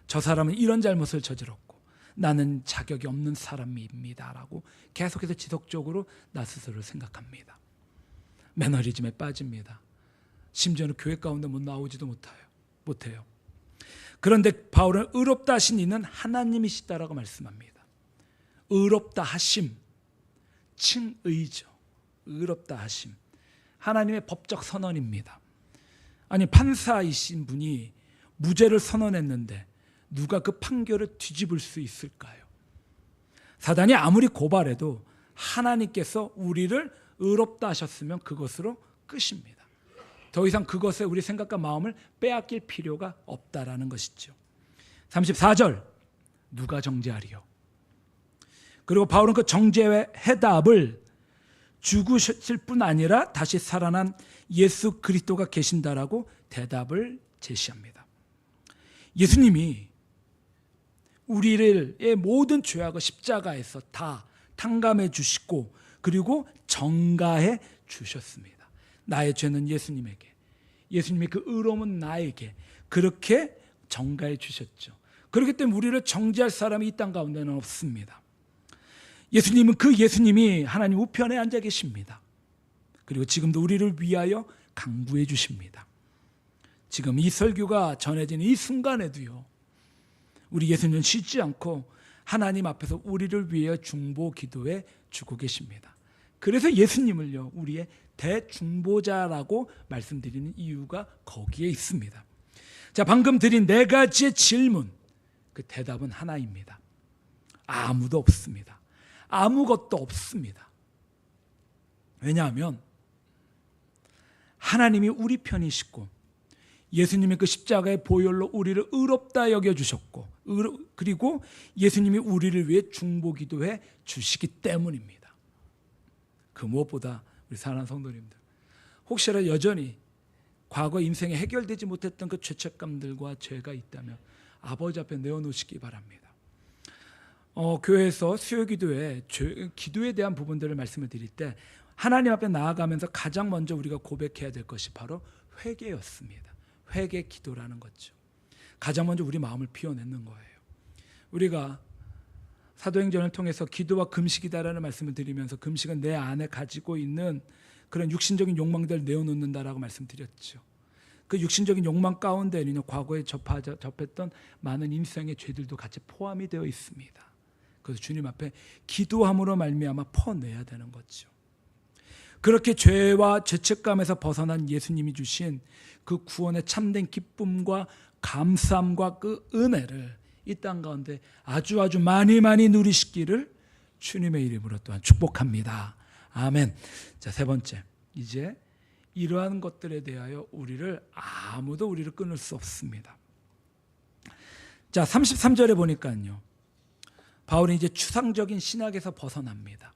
저 사람은 이런 잘못을 저질렀고 나는 자격이 없는 사람입니다 라고 계속해서 지속적으로 나 스스로를 생각합니다. 매너리즘에 빠집니다. 심지어는 교회 가운데 못 나오지도 못해요. 그런데 바울은 의롭다 하신 이는 하나님이시다라고 말씀합니다. 의롭다 하심, 칭의죠. 의롭다 하심, 하나님의 법적 선언입니다. 아니, 판사이신 분이 무죄를 선언했는데 누가 그 판결을 뒤집을 수 있을까요? 사단이 아무리 고발해도 하나님께서 우리를 의롭다 하셨으면 그것으로 끝입니다. 더 이상 그것에 우리 생각과 마음을 빼앗길 필요가 없다라는 것이죠. 34절, 누가 정죄하리요? 그리고 바울은 그 정죄의 해답을 죽으실 뿐 아니라 다시 살아난 예수 그리스도가 계신다라고 대답을 제시합니다. 예수님이 우리의 모든 죄악을 십자가에서 다 탕감해 주시고 그리고 정가해 주셨습니다. 나의 죄는 예수님에게, 예수님의 그 의로움은 나에게 그렇게 정가해 주셨죠. 그렇기 때문에 우리를 정죄할 사람이 이 땅 가운데는 없습니다. 예수님은 그 예수님이 하나님 우편에 앉아 계십니다. 그리고 지금도 우리를 위하여 강구해 주십니다. 지금 이 설교가 전해지는 이 순간에도요, 우리 예수님은 쉬지 않고 하나님 앞에서 우리를 위해 중보 기도해 주고 계십니다. 그래서 예수님을요 우리의 대중보자라고 말씀드리는 이유가 거기에 있습니다. 자, 방금 드린 네 가지의 질문, 그 대답은 하나입니다. 아무도 없습니다. 아무것도 없습니다. 왜냐하면 하나님이 우리 편이시고 예수님이 그 십자가의 보혈로 우리를 의롭다 여겨주셨고, 그리고 예수님이 우리를 위해 중보기도해 주시기 때문입니다. 그 무엇보다 우리 사랑하는 성도님들, 혹시라도 여전히 과거 인생에 해결되지 못했던 그 죄책감들과 죄가 있다면 아버지 앞에 내어놓으시기 바랍니다. 교회에서 수요기도에 기도에 대한 부분들을 말씀을 드릴 때 하나님 앞에 나아가면서 가장 먼저 우리가 고백해야 될 것이 바로 회개였습니다. 회개 기도라는 거죠. 가장 먼저 우리 마음을 비워내는 거예요. 우리가 사도행전을 통해서 기도와 금식이다라는 말씀을 드리면서 금식은 내 안에 가지고 있는 그런 육신적인 욕망들을 내어놓는다라고 말씀드렸죠. 그 육신적인 욕망 가운데는 과거에 접했던 많은 인생의 죄들도 같이 포함이 되어 있습니다. 그래서 주님 앞에 기도함으로 말미암아 퍼내야 되는 거죠. 그렇게 죄와 죄책감에서 벗어난 예수님이 주신 그 구원의 참된 기쁨과 감사함과 그 은혜를 이 땅 가운데 아주 많이 누리시기를 주님의 이름으로 또한 축복합니다. 아멘. 자, 세 번째, 이제 이러한 것들에 대하여 아무도 우리를 끊을 수 없습니다. 자, 33절에 보니까요, 바울이 이제 추상적인 신학에서 벗어납니다.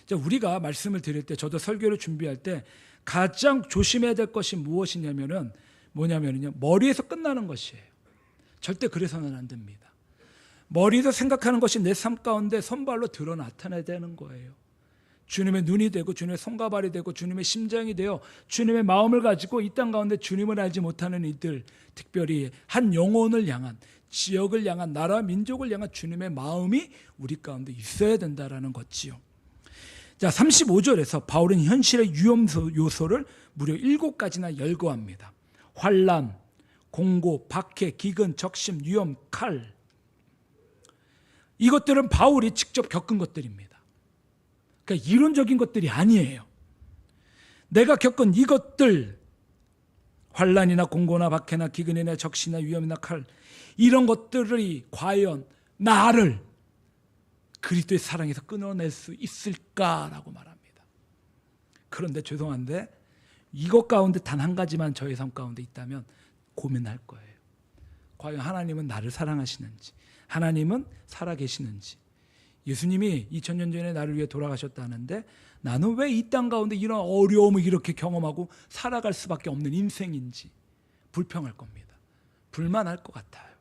자, 우리가 말씀을 드릴 때, 저도 설교를 준비할 때 가장 조심해야 될 것이 무엇이냐면요, 머리에서 끝나는 것이에요. 절대 그래서는 안 됩니다. 머리에서 생각하는 것이 내 삶 가운데 손발로 드러 나타나야 되는 거예요. 주님의 눈이 되고 주님의 손과 발이 되고 주님의 심장이 되어 주님의 마음을 가지고 이 땅 가운데 주님을 알지 못하는 이들, 특별히 한 영혼을 향한, 지역을 향한, 나라 민족을 향한 주님의 마음이 우리 가운데 있어야 된다라는 거지요. 자, 35절에서 바울은 현실의 위험 요소를 무려 7가지나 열거합니다. 환난, 공고, 박해, 기근, 적심, 위험, 칼. 이것들은 바울이 직접 겪은 것들입니다. 그러니까 이론적인 것들이 아니에요. 내가 겪은 이것들, 환난이나 공고나 박해나 기근이나 적시나 위험이나 칼, 이런 것들이 과연 나를 그리스도의 사랑에서 끊어낼 수 있을까라고 말합니다. 그런데 죄송한데 이것 가운데 단 한 가지만 저의 삶 가운데 있다면 고민할 거예요. 과연 하나님은 나를 사랑하시는지, 하나님은 살아계시는지, 예수님이 2000년 전에 나를 위해 돌아가셨다는데 나는 왜 이 땅 가운데 이런 어려움을 이렇게 경험하고 살아갈 수밖에 없는 인생인지 불평할 겁니다. 불만할 것 같아요.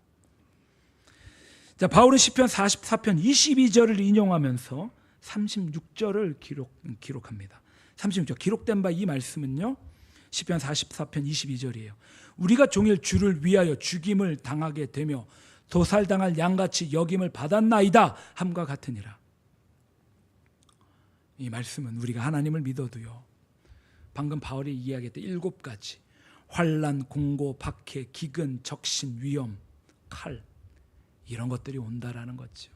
자, 바울은 시편 44편 22절을 인용하면서 36절을 기록합니다. 36절 기록된 바 이 말씀은요, 시편 44편 22절이에요. 우리가 종일 주를 위하여 죽임을 당하게 되며 도살당할 양같이 여김을 받았나이다 함과 같으니라. 이 말씀은 우리가 하나님을 믿어도요, 방금 바울이 이야기했던 7가지 환난, 공고, 박해, 기근, 적신, 위험, 칼, 이런 것들이 온다라는 거죠.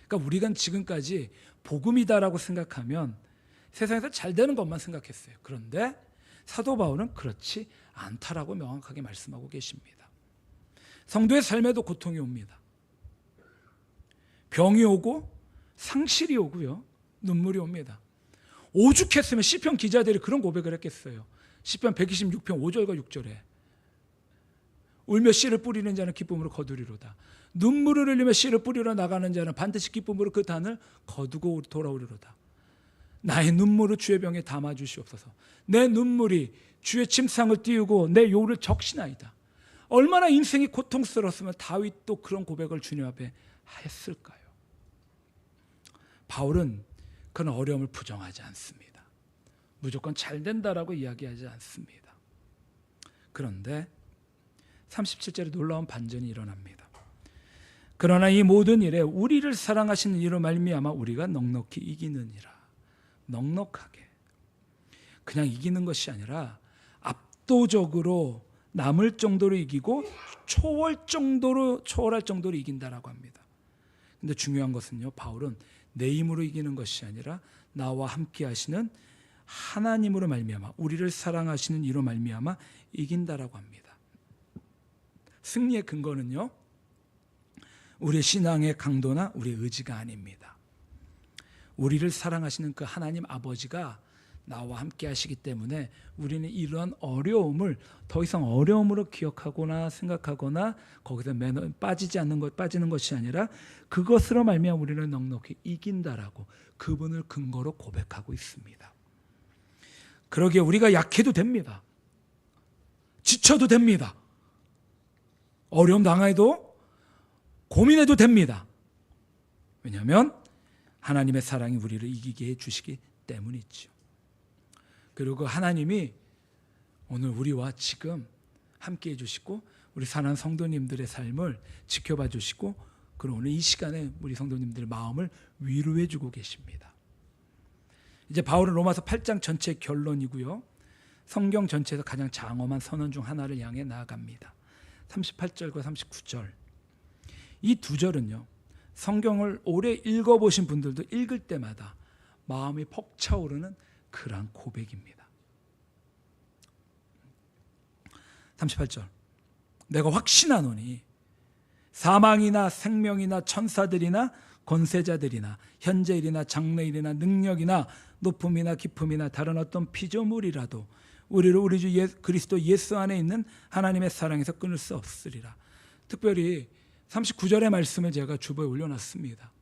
그러니까 우리가 지금까지 복음이다라고 생각하면 세상에서 잘 되는 것만 생각했어요. 그런데 사도 바울은 그렇지 않다라고 명확하게 말씀하고 계십니다. 성도의 삶에도 고통이 옵니다. 병이 오고 상실이 오고요, 눈물이 옵니다. 오죽했으면 시편 기자들이 그런 고백을 했겠어요. 시편 126편 5절과 6절에 울며 씨를 뿌리는 자는 기쁨으로 거두리로다. 눈물을 흘리며 씨를 뿌리러 나가는 자는 반드시 기쁨으로 그 단을 거두고 돌아오리로다. 나의 눈물을 주의 병에 담아 주시옵소서. 내 눈물이 주의 침상을 띄우고 내 요를 적시나이다. 얼마나 인생이 고통스러웠으면 다윗도 그런 고백을 주님 앞에 했을까요? 바울은 그런 어려움을 부정하지 않습니다. 무조건 잘 된다라고 이야기하지 않습니다. 그런데 37절에 놀라운 반전이 일어납니다. 그러나 이 모든 일에 우리를 사랑하시는 이로 말미암아 우리가 넉넉히 이기느니라. 넉넉하게, 그냥 이기는 것이 아니라 압도적으로 남을 정도로 이기고 초월할 정도로 이긴다라고 합니다. 근데 중요한 것은요, 바울은 내 힘으로 이기는 것이 아니라 나와 함께 하시는 하나님으로 말미암아, 우리를 사랑하시는 이로 말미암아 이긴다라고 합니다. 승리의 근거는요, 우리의 신앙의 강도나 우리의 의지가 아닙니다. 우리를 사랑하시는 그 하나님 아버지가 나와 함께 하시기 때문에 우리는 이런 어려움을 더 이상 어려움으로 기억하거나 생각하거나 거기서 빠지는 것이 아니라 그것으로 말미암아 우리는 넉넉히 이긴다라고 그분을 근거로 고백하고 있습니다. 그러기에 우리가 약해도 됩니다. 지쳐도 됩니다. 어려움 당해도 고민해도 됩니다. 왜냐하면 하나님의 사랑이 우리를 이기게 해주시기 때문이죠. 그리고 하나님이 오늘 우리와 지금 함께 해주시고 우리 사랑하는 성도님들의 삶을 지켜봐 주시고, 그리고 오늘 이 시간에 우리 성도님들의 마음을 위로해 주고 계십니다. 이제 바울은 로마서 8장 전체의 결론이고요, 성경 전체에서 가장 장엄한 선언 중 하나를 향해 나아갑니다. 38절과 39절, 이 두 절은요, 성경을 오래 읽어보신 분들도 읽을 때마다 마음이 벅차오르는 그러한 고백입니다. 38절, 내가 확신하노니 사망이나 생명이나 천사들이나 권세자들이나 현재일이나 장래일이나 능력이나 높음이나 깊음이나 다른 어떤 피조물이라도 우리를 우리 주 그리스도 예수 안에 있는 하나님의 사랑에서 끊을 수 없으리라. 특별히 39절의 말씀을 제가 주보에 올려놨습니다.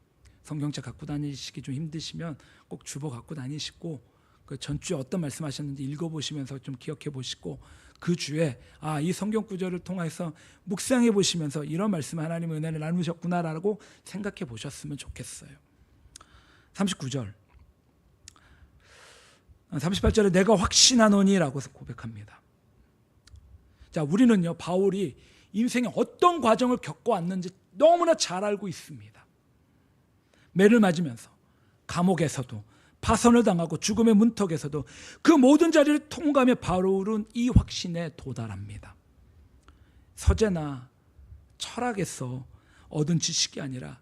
성경책 갖고 다니시기 좀 힘드시면 꼭 주보 갖고 다니시고 그 전주에 어떤 말씀하셨는지 읽어보시면서 좀 기억해 보시고, 그 주에 이 성경 구절을 통해서 묵상해 보시면서 이런 말씀, 하나님의 은혜를 나누셨구나라고 생각해 보셨으면 좋겠어요. 39절, 38절에 내가 확신하노니라고 고백합니다. 자, 우리는요, 바울이 인생에 어떤 과정을 겪어왔는지 너무나 잘 알고 있습니다. 매를 맞으면서 감옥에서도 파선을 당하고 죽음의 문턱에서도 그 모든 자리를 통과하며 바울은 이 확신에 도달합니다. 서재나 철학에서 얻은 지식이 아니라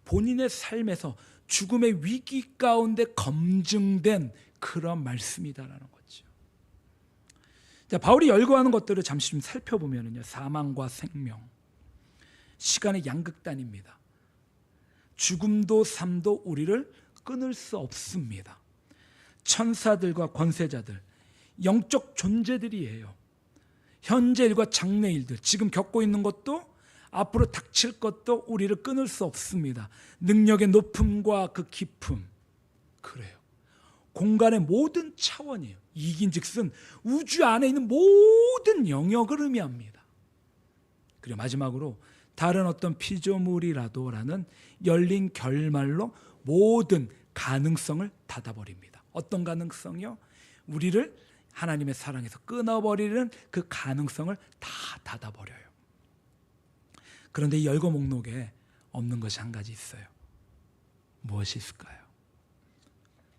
본인의 삶에서 죽음의 위기 가운데 검증된 그런 말씀이다라는 거죠. 자, 바울이 열거하는 것들을 잠시 좀 살펴보면요, 사망과 생명, 시간의 양극단입니다. 죽음도 삶도 우리를 끊을 수 없습니다. 천사들과 권세자들, 영적 존재들이에요. 현재일과 장래일들, 지금 겪고 있는 것도 앞으로 닥칠 것도 우리를 끊을 수 없습니다. 능력의 높음과 그 깊음, 그래요. 공간의 모든 차원이에요. 이긴즉슨 우주 안에 있는 모든 영역을 의미합니다. 그리고 마지막으로 다른 어떤 피조물이라도라는 열린 결말로 모든 가능성을 닫아버립니다. 어떤 가능성이요? 우리를 하나님의 사랑에서 끊어버리는 그 가능성을 다 닫아버려요. 그런데 이 열거 목록에 없는 것이 한 가지 있어요. 무엇이 있을까요?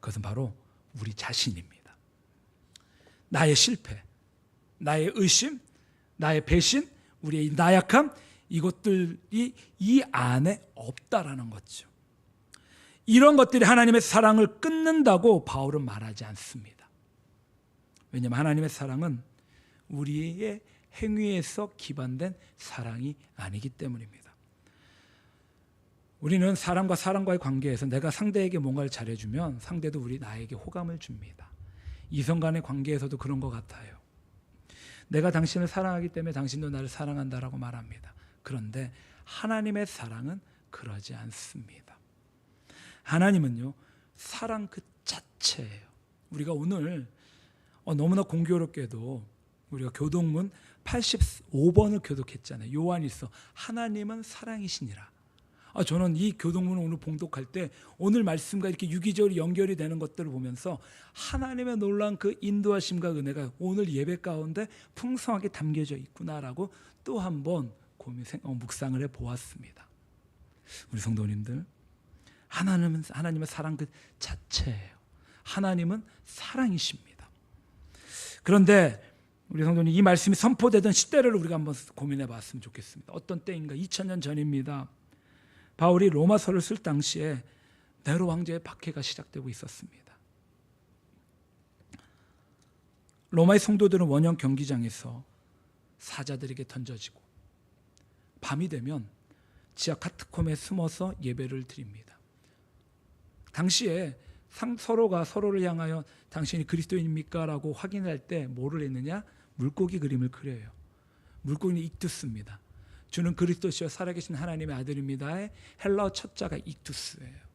그것은 바로 우리 자신입니다. 나의 실패, 나의 의심, 나의 배신, 우리의 나약함, 이것들이 이 안에 없다라는 거죠. 이런 것들이 하나님의 사랑을 끊는다고 바울은 말하지 않습니다. 왜냐하면 하나님의 사랑은 우리의 행위에서 기반된 사랑이 아니기 때문입니다. 우리는 사람과 사람과의 관계에서 내가 상대에게 뭔가를 잘해주면 상대도 나에게 호감을 줍니다. 이성 간의 관계에서도 그런 것 같아요. 내가 당신을 사랑하기 때문에 당신도 나를 사랑한다라고 말합니다. 그런데 하나님의 사랑은 그러지 않습니다. 하나님은요, 사랑 그 자체예요. 우리가 오늘 너무나 공교롭게도 우리가 교독문 85번을 교독했잖아요. 요한일서, 하나님은 사랑이시니라. 저는 이 교독문을 오늘 봉독할 때 오늘 말씀과 이렇게 유기적으로 연결이 되는 것들을 보면서 하나님의 놀라운 그 인도하심과 은혜가 오늘 예배 가운데 풍성하게 담겨져 있구나라고 또 한번 묵상을 해보았습니다. 우리 성도님들, 하나님은 사랑 그 자체예요. 하나님은 사랑이십니다. 그런데 우리 성도님, 이 말씀이 선포되던 시대를 우리가 한번 고민해 봤으면 좋겠습니다. 어떤 때인가? 2000년 전입니다. 바울이 로마서를 쓸 당시에 네로 황제의 박해가 시작되고 있었습니다. 로마의 성도들은 원형 경기장에서 사자들에게 던져지고 밤이 되면 지하 카타콤에 숨어서 예배를 드립니다. 당시에 서로가 서로를 향하여 당신이 그리스도인입니까? 라고 확인할 때 뭐를 했느냐? 물고기 그림을 그려요. 물고기는 익투스입니다. 주는 그리스도시여 살아계신 하나님의 아들입니다의 헬라어 첫 자가 익투스예요.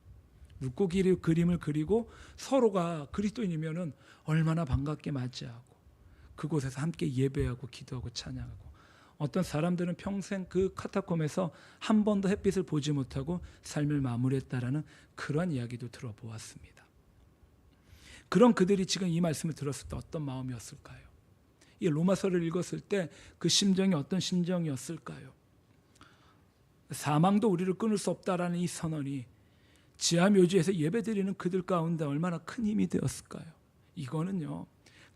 물고기 그림을 그리고 서로가 그리스도인이면은 얼마나 반갑게 맞이하고 그곳에서 함께 예배하고 기도하고 찬양하고, 어떤 사람들은 평생 그 카타콤에서 한 번도 햇빛을 보지 못하고 삶을 마무리했다라는 그런 이야기도 들어보았습니다. 그런 그들이 지금 이 말씀을 들었을 때 어떤 마음이었을까요? 이 로마서를 읽었을 때 그 심정이 어떤 심정이었을까요? 사망도 우리를 끊을 수 없다라는 이 선언이 지하 묘지에서 예배드리는 그들 가운데 얼마나 큰 힘이 되었을까요? 이거는요,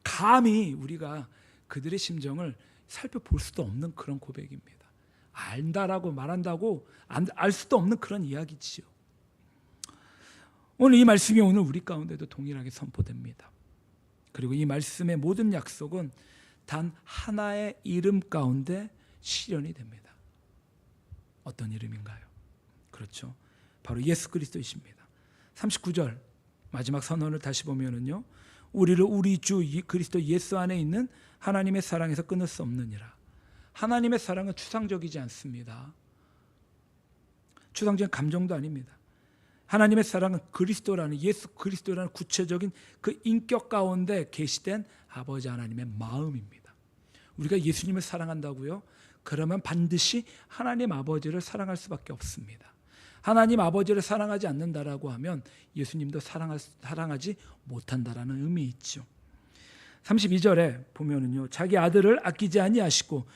감히 우리가 그들의 심정을 살펴볼 수도 없는 그런 고백입니다. 안다라고 말한다고 알 수도 없는 그런 이야기지요. 오늘 이 말씀이 오늘 우리 가운데도 동일하게 선포됩니다. 그리고 이 말씀의 모든 약속은 단 하나의 이름 가운데 실현이 됩니다. 어떤 이름인가요? 그렇죠, 바로 예수 그리스도이십니다. 39절 마지막 선언을 다시 보면은요, 우리를 우리 주 그리스도 예수 안에 있는 하나님의 사랑에서 끊을 수 없느니라. 하나님의 사랑은 추상적이지 않습니다. 추상적인 감정도 아닙니다. 하나님의 사랑은 그리스도라는, 예수 그리스도라는 구체적인 그 인격 가운데 계시된 아버지 하나님의 마음입니다. 우리가 예수님을 사랑한다고요? 그러면 반드시 하나님 아버지를 사랑할 수밖에 없습니다. 하나님 아버지를 사랑하지 않는다라고 하면 예수님도 사랑하지 못한다라는 의미 있죠. 32절에 보면은요, 자기 아들을 아끼지 아니하시고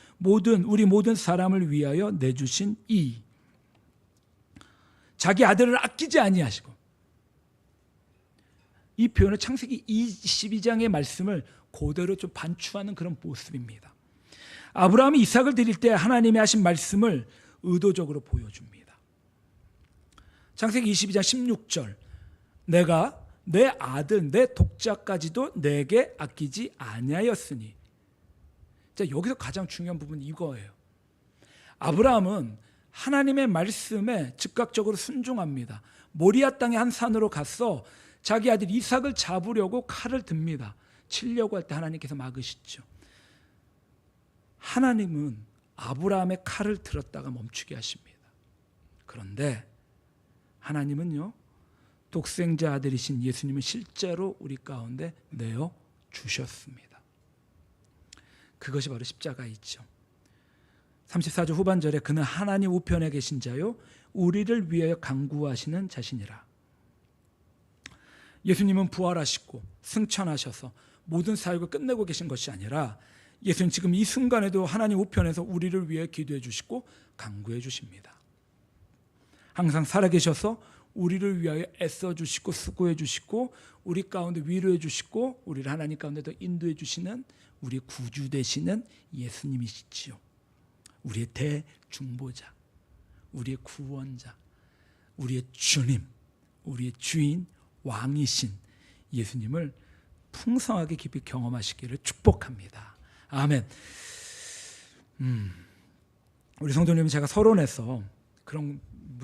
우리 모든 사람을 위하여 내주신 이, 자기 아들을 아끼지 아니하시고, 이 표현은 창세기 22장의 말씀을 그대로 좀 반추하는 그런 모습입니다. 아브라함이 이삭을 드릴 때 하나님이 하신 말씀을 의도적으로 보여줍니다. 창세기 22장 16절, 내가 내 아들 내 독자까지도 내게 아끼지 아니하였으니. 자, 여기서 가장 중요한 부분은 이거예요. 아브라함은 하나님의 말씀에 즉각적으로 순종합니다. 모리아 땅의 한 산으로 가서 자기 아들 이삭을 잡으려고 칼을 듭니다. 치려고 할 때 하나님께서 막으시죠. 하나님은 아브라함의 칼을 들었다가 멈추게 하십니다. 그런데 하나님은요, 독생자 아들이신 예수님을 실제로 우리 가운데 내어 주셨습니다. 그것이 바로 십자가이죠. 34절 후반절에 그는 하나님 우편에 계신 자요 우리를 위하여 간구하시는 자신이라. 예수님은 부활하시고 승천하셔서 모든 사역을 끝내고 계신 것이 아니라 예수님 지금 이 순간에도 하나님 우편에서 우리를 위해 기도해 주시고 간구해 주십니다. 항상 살아계셔서 우리를 위하여 애써 주시고 수고해 주시고 우리 가운데 위로해 주시고 우리를 하나님 가운데도 인도해 주시는 우리 구주 되시는 예수님이시지요. 우리의 대중보자, 우리의 구원자, 우리의 주님, 우리의 주인, 왕이신 예수님을 풍성하게 깊이 경험하시기를 축복합니다. 아멘. 우리 성도님, 제가 서론에서 그런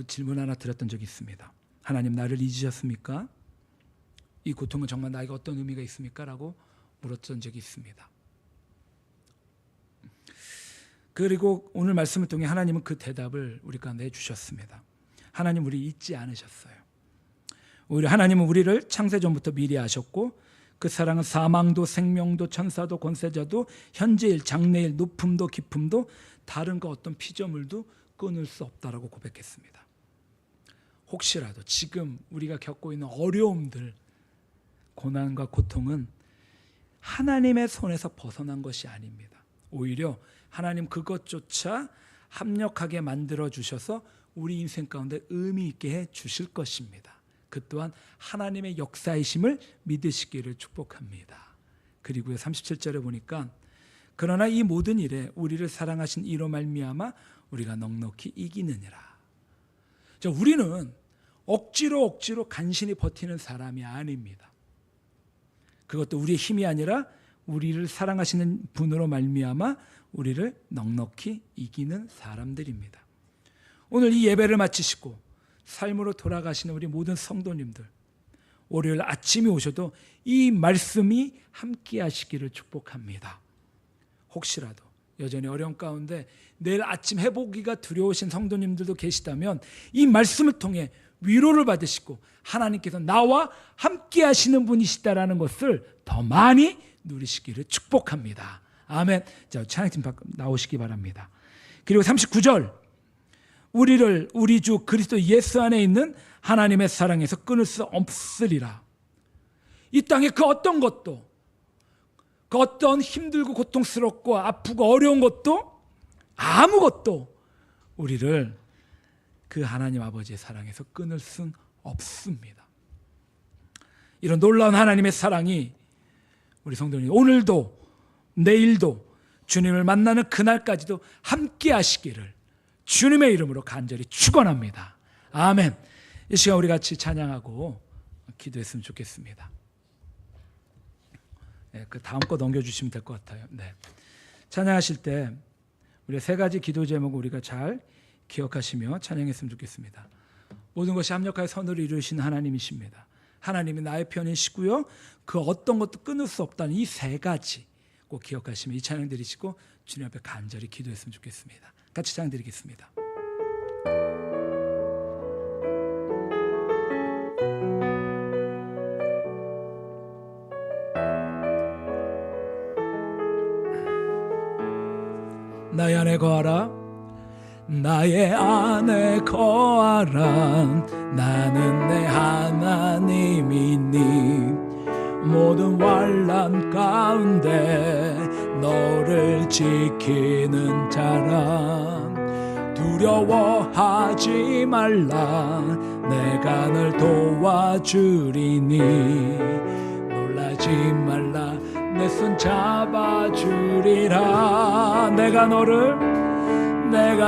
질문 하나 드렸던 적이 있습니다. 하나님, 나를 잊으셨습니까? 이 고통은 정말 나에게 어떤 의미가 있습니까? 라고 물었던 적이 있습니다. 그리고 오늘 말씀을 통해 하나님은 그 대답을 우리 가운데 해주셨습니다. 하나님 우리 잊지 않으셨어요. 오히려 하나님은 우리를 창세전부터 미리 아셨고 그 사랑은 사망도 생명도 천사도 권세자도 현재일 장래일 높음도 깊음도 다른 그 어떤 피조물도 끊을 수 없다라고 고백했습니다. 혹시라도 지금 우리가 겪고 있는 어려움들, 고난과 고통은 하나님의 손에서 벗어난 것이 아닙니다. 오히려 하나님 그것조차 합력하게 만들어 주셔서 우리 인생 가운데 의미 있게 해 주실 것입니다. 그 또한 하나님의 역사이심을 믿으시기를 축복합니다. 그리고 37절에 보니까 그러나 이 모든 일에 우리를 사랑하신 이로 말미암아 우리가 넉넉히 이기느니라. 자, 우리는 억지로 간신히 버티는 사람이 아닙니다. 그것도 우리의 힘이 아니라 우리를 사랑하시는 분으로 말미암아 우리를 넉넉히 이기는 사람들입니다. 오늘 이 예배를 마치시고 삶으로 돌아가시는 우리 모든 성도님들, 월요일 아침이 오셔도 이 말씀이 함께 하시기를 축복합니다. 혹시라도 여전히 어려움 가운데 내일 아침 해보기가 두려우신 성도님들도 계시다면 이 말씀을 통해 위로를 받으시고 하나님께서 나와 함께 하시는 분이시다라는 것을 더 많이 누리시기를 축복합니다. 아멘. 자, 찬양팀 나오시기 바랍니다. 그리고 39절, 우리를 우리 주 그리스도 예수 안에 있는 하나님의 사랑에서 끊을 수 없으리라. 이 땅에 그 어떤 것도, 그 어떤 힘들고 고통스럽고 아프고 어려운 것도, 아무것도 우리를 그 하나님 아버지의 사랑에서 끊을 순 없습니다. 이런 놀라운 하나님의 사랑이 우리 성도님 오늘도 내일도 주님을 만나는 그날까지도 함께 하시기를 주님의 이름으로 간절히 축원합니다. 아멘. 이 시간 우리 같이 찬양하고 기도했으면 좋겠습니다. 네, 그 다음 거 넘겨주시면 될 것 같아요. 네. 찬양하실 때 우리 세 가지 기도 제목을 우리가 잘 기억하시며 찬양했으면 좋겠습니다. 모든 것이 합력하여 선을 이루신 하나님이십니다. 하나님이 나의 편이시고요, 그 어떤 것도 끊을 수 없다는 이 세 가지 꼭 기억하시며 이 찬양 드리시고 주님 앞에 간절히 기도했으면 좋겠습니다. 같이 찬양 드리겠습니다. 나의 안에 거하라, 나의 안에 거하라. 나는 내 하나님이니 모든 환난 가운데 너를 지키는 자라. 두려워하지 말라, 내가 널 도와주리니. 놀라지 말라, 내 손 잡아주리라. 내가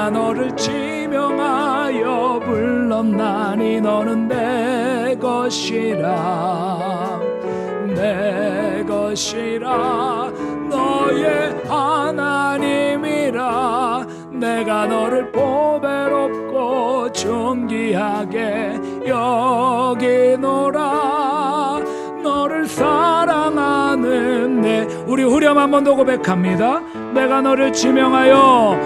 너를 지명하여 불렀나니 너는 내 것이라. 내 것이라, 너의 하나님이라. 내가 너를 보배롭고 존귀하게 여기노라. 너를 사랑하는 내. 우리 후렴 한 번 더 고백합니다. 내가 너를 지명하여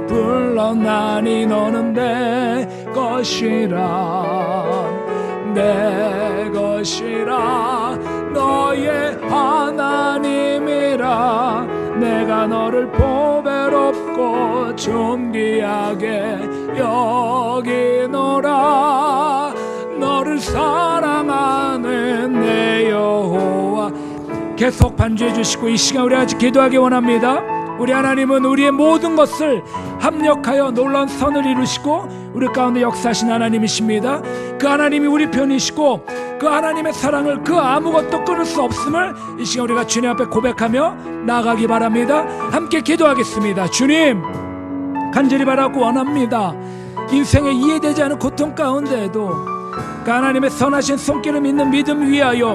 불렀나니 너는 내 것이라. 내 것이라, 너의 하나님이라. 내가 너를 보배롭고 존귀하게 여기노라. 너를 사랑하는 내 여호와. 계속 반주해 주시고 이 시간 우리 같이 기도하기 원합니다. 우리 하나님은 우리의 모든 것을 합력하여 놀라운 선을 이루시고 우리 가운데 역사하신 하나님이십니다. 그 하나님이 우리 편이시고 그 하나님의 사랑을 그 아무것도 끊을 수 없음을 이 시간 우리가 주님 앞에 고백하며 나아가기 바랍니다. 함께 기도하겠습니다. 주님, 간절히 바라고 원합니다. 인생에 이해되지 않은 고통 가운데에도 그 하나님의 선하신 손길을 믿는 믿음 위하여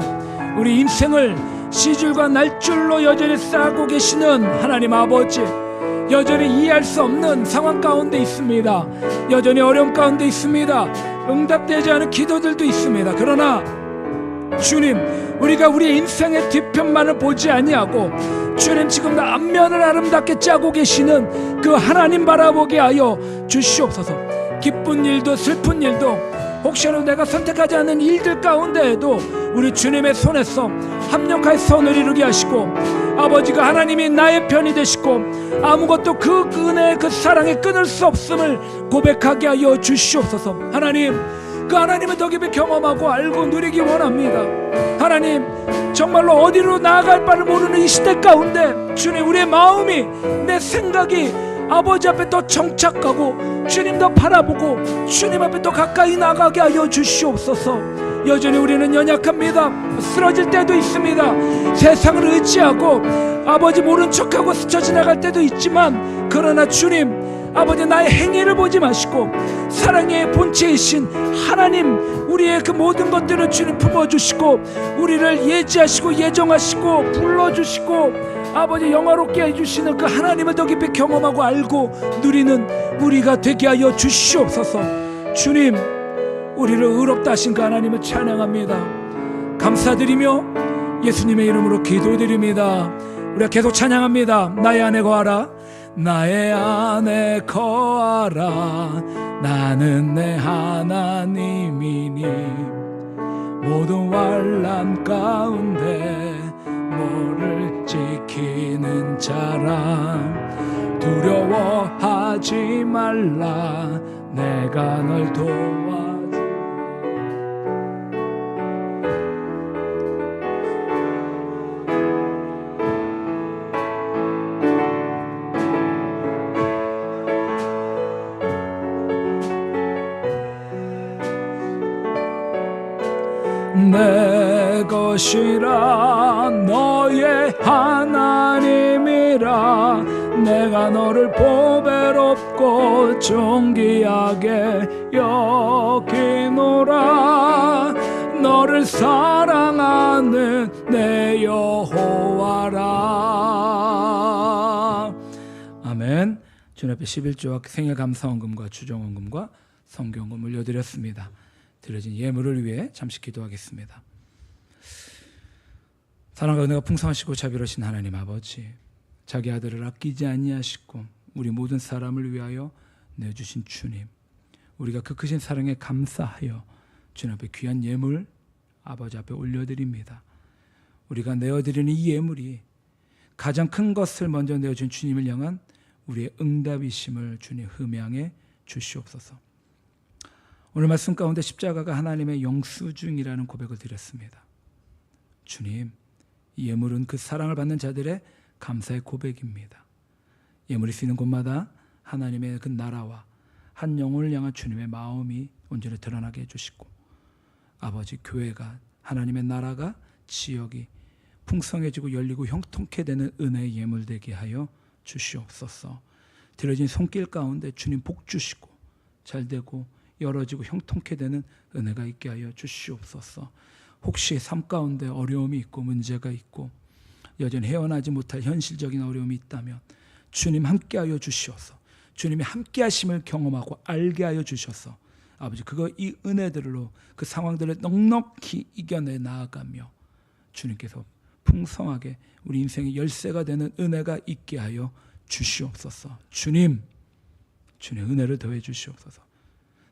우리 인생을 시줄과 날줄로 여전히 쌓고 계시는 하나님 아버지, 여전히 이해할 수 없는 상황 가운데 있습니다. 여전히 어려움 가운데 있습니다. 응답되지 않은 기도들도 있습니다. 그러나 주님, 우리가 우리의 인생의 뒤편만을 보지 아니하고 주님 지금 앞면을 아름답게 짜고 계시는 그 하나님 바라보게 하여 주시옵소서. 기쁜 일도 슬픈 일도 혹시라도 내가 선택하지 않은 일들 가운데에도 우리 주님의 손에서 합력하여 선을 이루게 하시고 아버지가 하나님이 나의 편이 되시고 아무것도 그 은혜 그 사랑에 끊을 수 없음을 고백하게 하여 주시옵소서. 하나님, 그 하나님을 더 깊이 경험하고 알고 누리기 원합니다. 하나님, 정말로 어디로 나아갈 바를 모르는 이 시대 가운데 주님, 우리의 마음이, 내 생각이 아버지 앞에 더 정착하고 주님 더 바라보고 주님 앞에 더 가까이 나가게 하여 주시옵소서. 여전히 우리는 연약합니다. 쓰러질 때도 있습니다. 세상을 의지하고 아버지 모른 척하고 스쳐 지나갈 때도 있지만 그러나 주님, 아버지 나의 행위를 보지 마시고 사랑의 본체이신 하나님, 우리의 그 모든 것들을 주님 품어주시고 우리를 예지하시고 예정하시고 불러주시고 아버지 영화롭게 해주시는 그 하나님을 더 깊이 경험하고 알고 누리는 우리가 되게 하여 주시옵소서. 주님, 우리를 의롭다 하신 그 하나님을 찬양합니다. 감사드리며 예수님의 이름으로 기도드립니다. 우리가 계속 찬양합니다. 나의 안에 거하라, 나의 안에 거하라, 나는 내 하나님이니 모든 환난 가운데 너를 지키는 자라. 두려워하지 말라, 내가 널 도와주리. 내 것이라 너의 하나님이라, 내가 너를 보배롭고 존귀하게 여기노라. 너를 사랑하는 내 여호와라. 아멘. 주님 앞에 11조와 생일 감사원금과 주정원금과 성경금 올려드렸습니다. 드려진 예물을 위해 잠시 기도하겠습니다. 사랑과 은혜가 풍성하시고 자비로우신 하나님 아버지, 자기 아들을 아끼지 아니하시고 우리 모든 사람을 위하여 내주신 주님, 우리가 그 크신 사랑에 감사하여 주님 앞에 귀한 예물 아버지 앞에 올려드립니다. 우리가 내어드리는 이 예물이 가장 큰 것을 먼저 내어준 주님을 향한 우리의 응답이심을 주님 흠양해 주시옵소서. 오늘 말씀 가운데 십자가가 하나님의 영수증이라는 고백을 드렸습니다. 주님, 이 예물은 그 사랑을 받는 자들의 감사의 고백입니다. 예물이 쓰이는 곳마다 하나님의 그 나라와 한 영혼을 향한 주님의 마음이 온전히 드러나게 해주시고, 아버지 교회가, 하나님의 나라가, 지역이 풍성해지고 열리고 형통케 되는 은혜의 예물 되게 하여 주시옵소서. 드려진 손길 가운데 주님 복 주시고 잘되고 열어지고 형통케 되는 은혜가 있게 하여 주시옵소서. 혹시 삶 가운데 어려움이 있고 문제가 있고 여전히 헤어나지 못할 현실적인 어려움이 있다면 주님 함께 하여 주시옵소서. 주님이 함께 하심을 경험하고 알게 하여 주셔서 아버지 이 은혜들로 그 상황들을 넉넉히 이겨내 나아가며 주님께서 풍성하게 우리 인생의 열쇠가 되는 은혜가 있게 하여 주시옵소서. 주님 은혜를 더해 주시옵소서.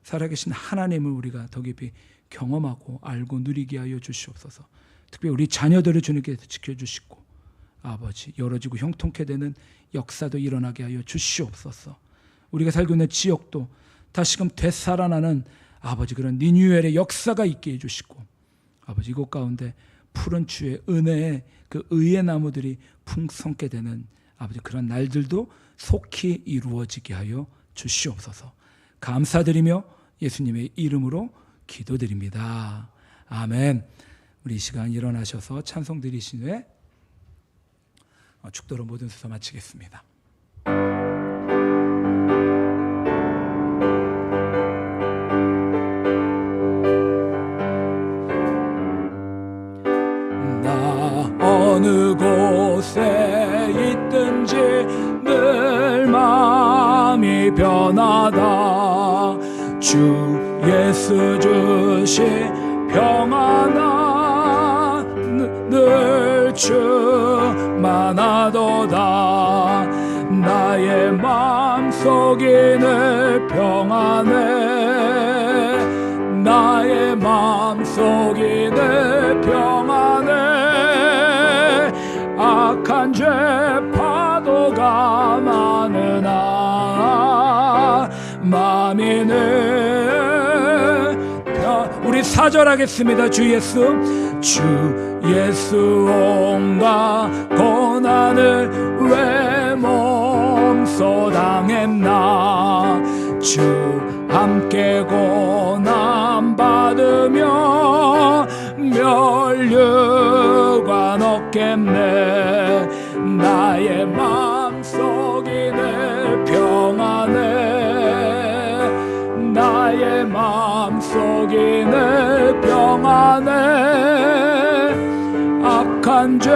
살아계신 하나님을 우리가 더 깊이 경험하고 알고 누리게 하여 주시옵소서. 특별히 우리 자녀들을 주님께서 지켜주시고 아버지 열어지고 형통케 되는 역사도 일어나게 하여 주시옵소서. 우리가 살고 있는 지역도 다시금 되살아나는 아버지 그런 리뉴얼의 역사가 있게 해주시고 아버지 이곳 가운데 푸른 주의 은혜의 그 의의 나무들이 풍성케 되는 아버지 그런 날들도 속히 이루어지게 하여 주시옵소서. 감사드리며 예수님의 이름으로 기도드립니다. 아멘. 우리 이 시간 일어나셔서 찬송 드리신 후에 축도로 모든 수서 마치겠습니다. 나 어느 곳에 있든지 늘 마음이 변하다. 주 예수 주신 평안아 늘 충만하도다. 나의 마음속이 늘 평안해. 나의 마음속이 늘 평안해. 악한 죄 파도가 많으나 마음이 늘 우리 4절 하겠습니다. 주 예수 온갖 고난을 왜 몸소 당했나. 주 함께 고난 받으며 멸류관 얻겠네. 나의 마음속이 늘 평안해. 내 마음속이 늘 평안해. 악한 죄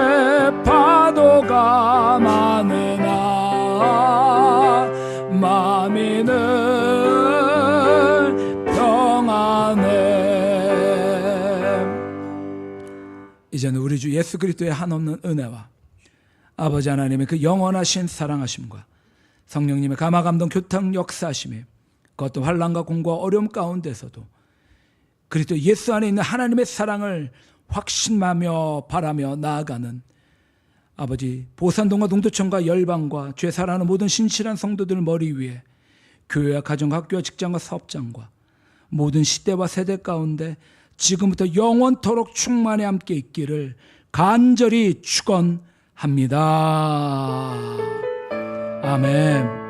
파도가 많으나 마음이 늘 평안해. 이제는 우리 주 예수 그리스도의 한없는 은혜와 아버지 하나님의 그 영원하신 사랑하심과 성령님의 감화감동 교통 역사하심에 그 어떤 환난과 공고와 어려움 가운데서도 그리스도 예수 안에 있는 하나님의 사랑을 확신하며 바라며 나아가는 아버지 보산동과 동두천과 열방과 죄 사랑하는 모든 신실한 성도들 머리 위에 교회와 가정과 학교와 직장과 사업장과 모든 시대와 세대 가운데 지금부터 영원토록 충만히 함께 있기를 간절히 축원합니다. 아멘.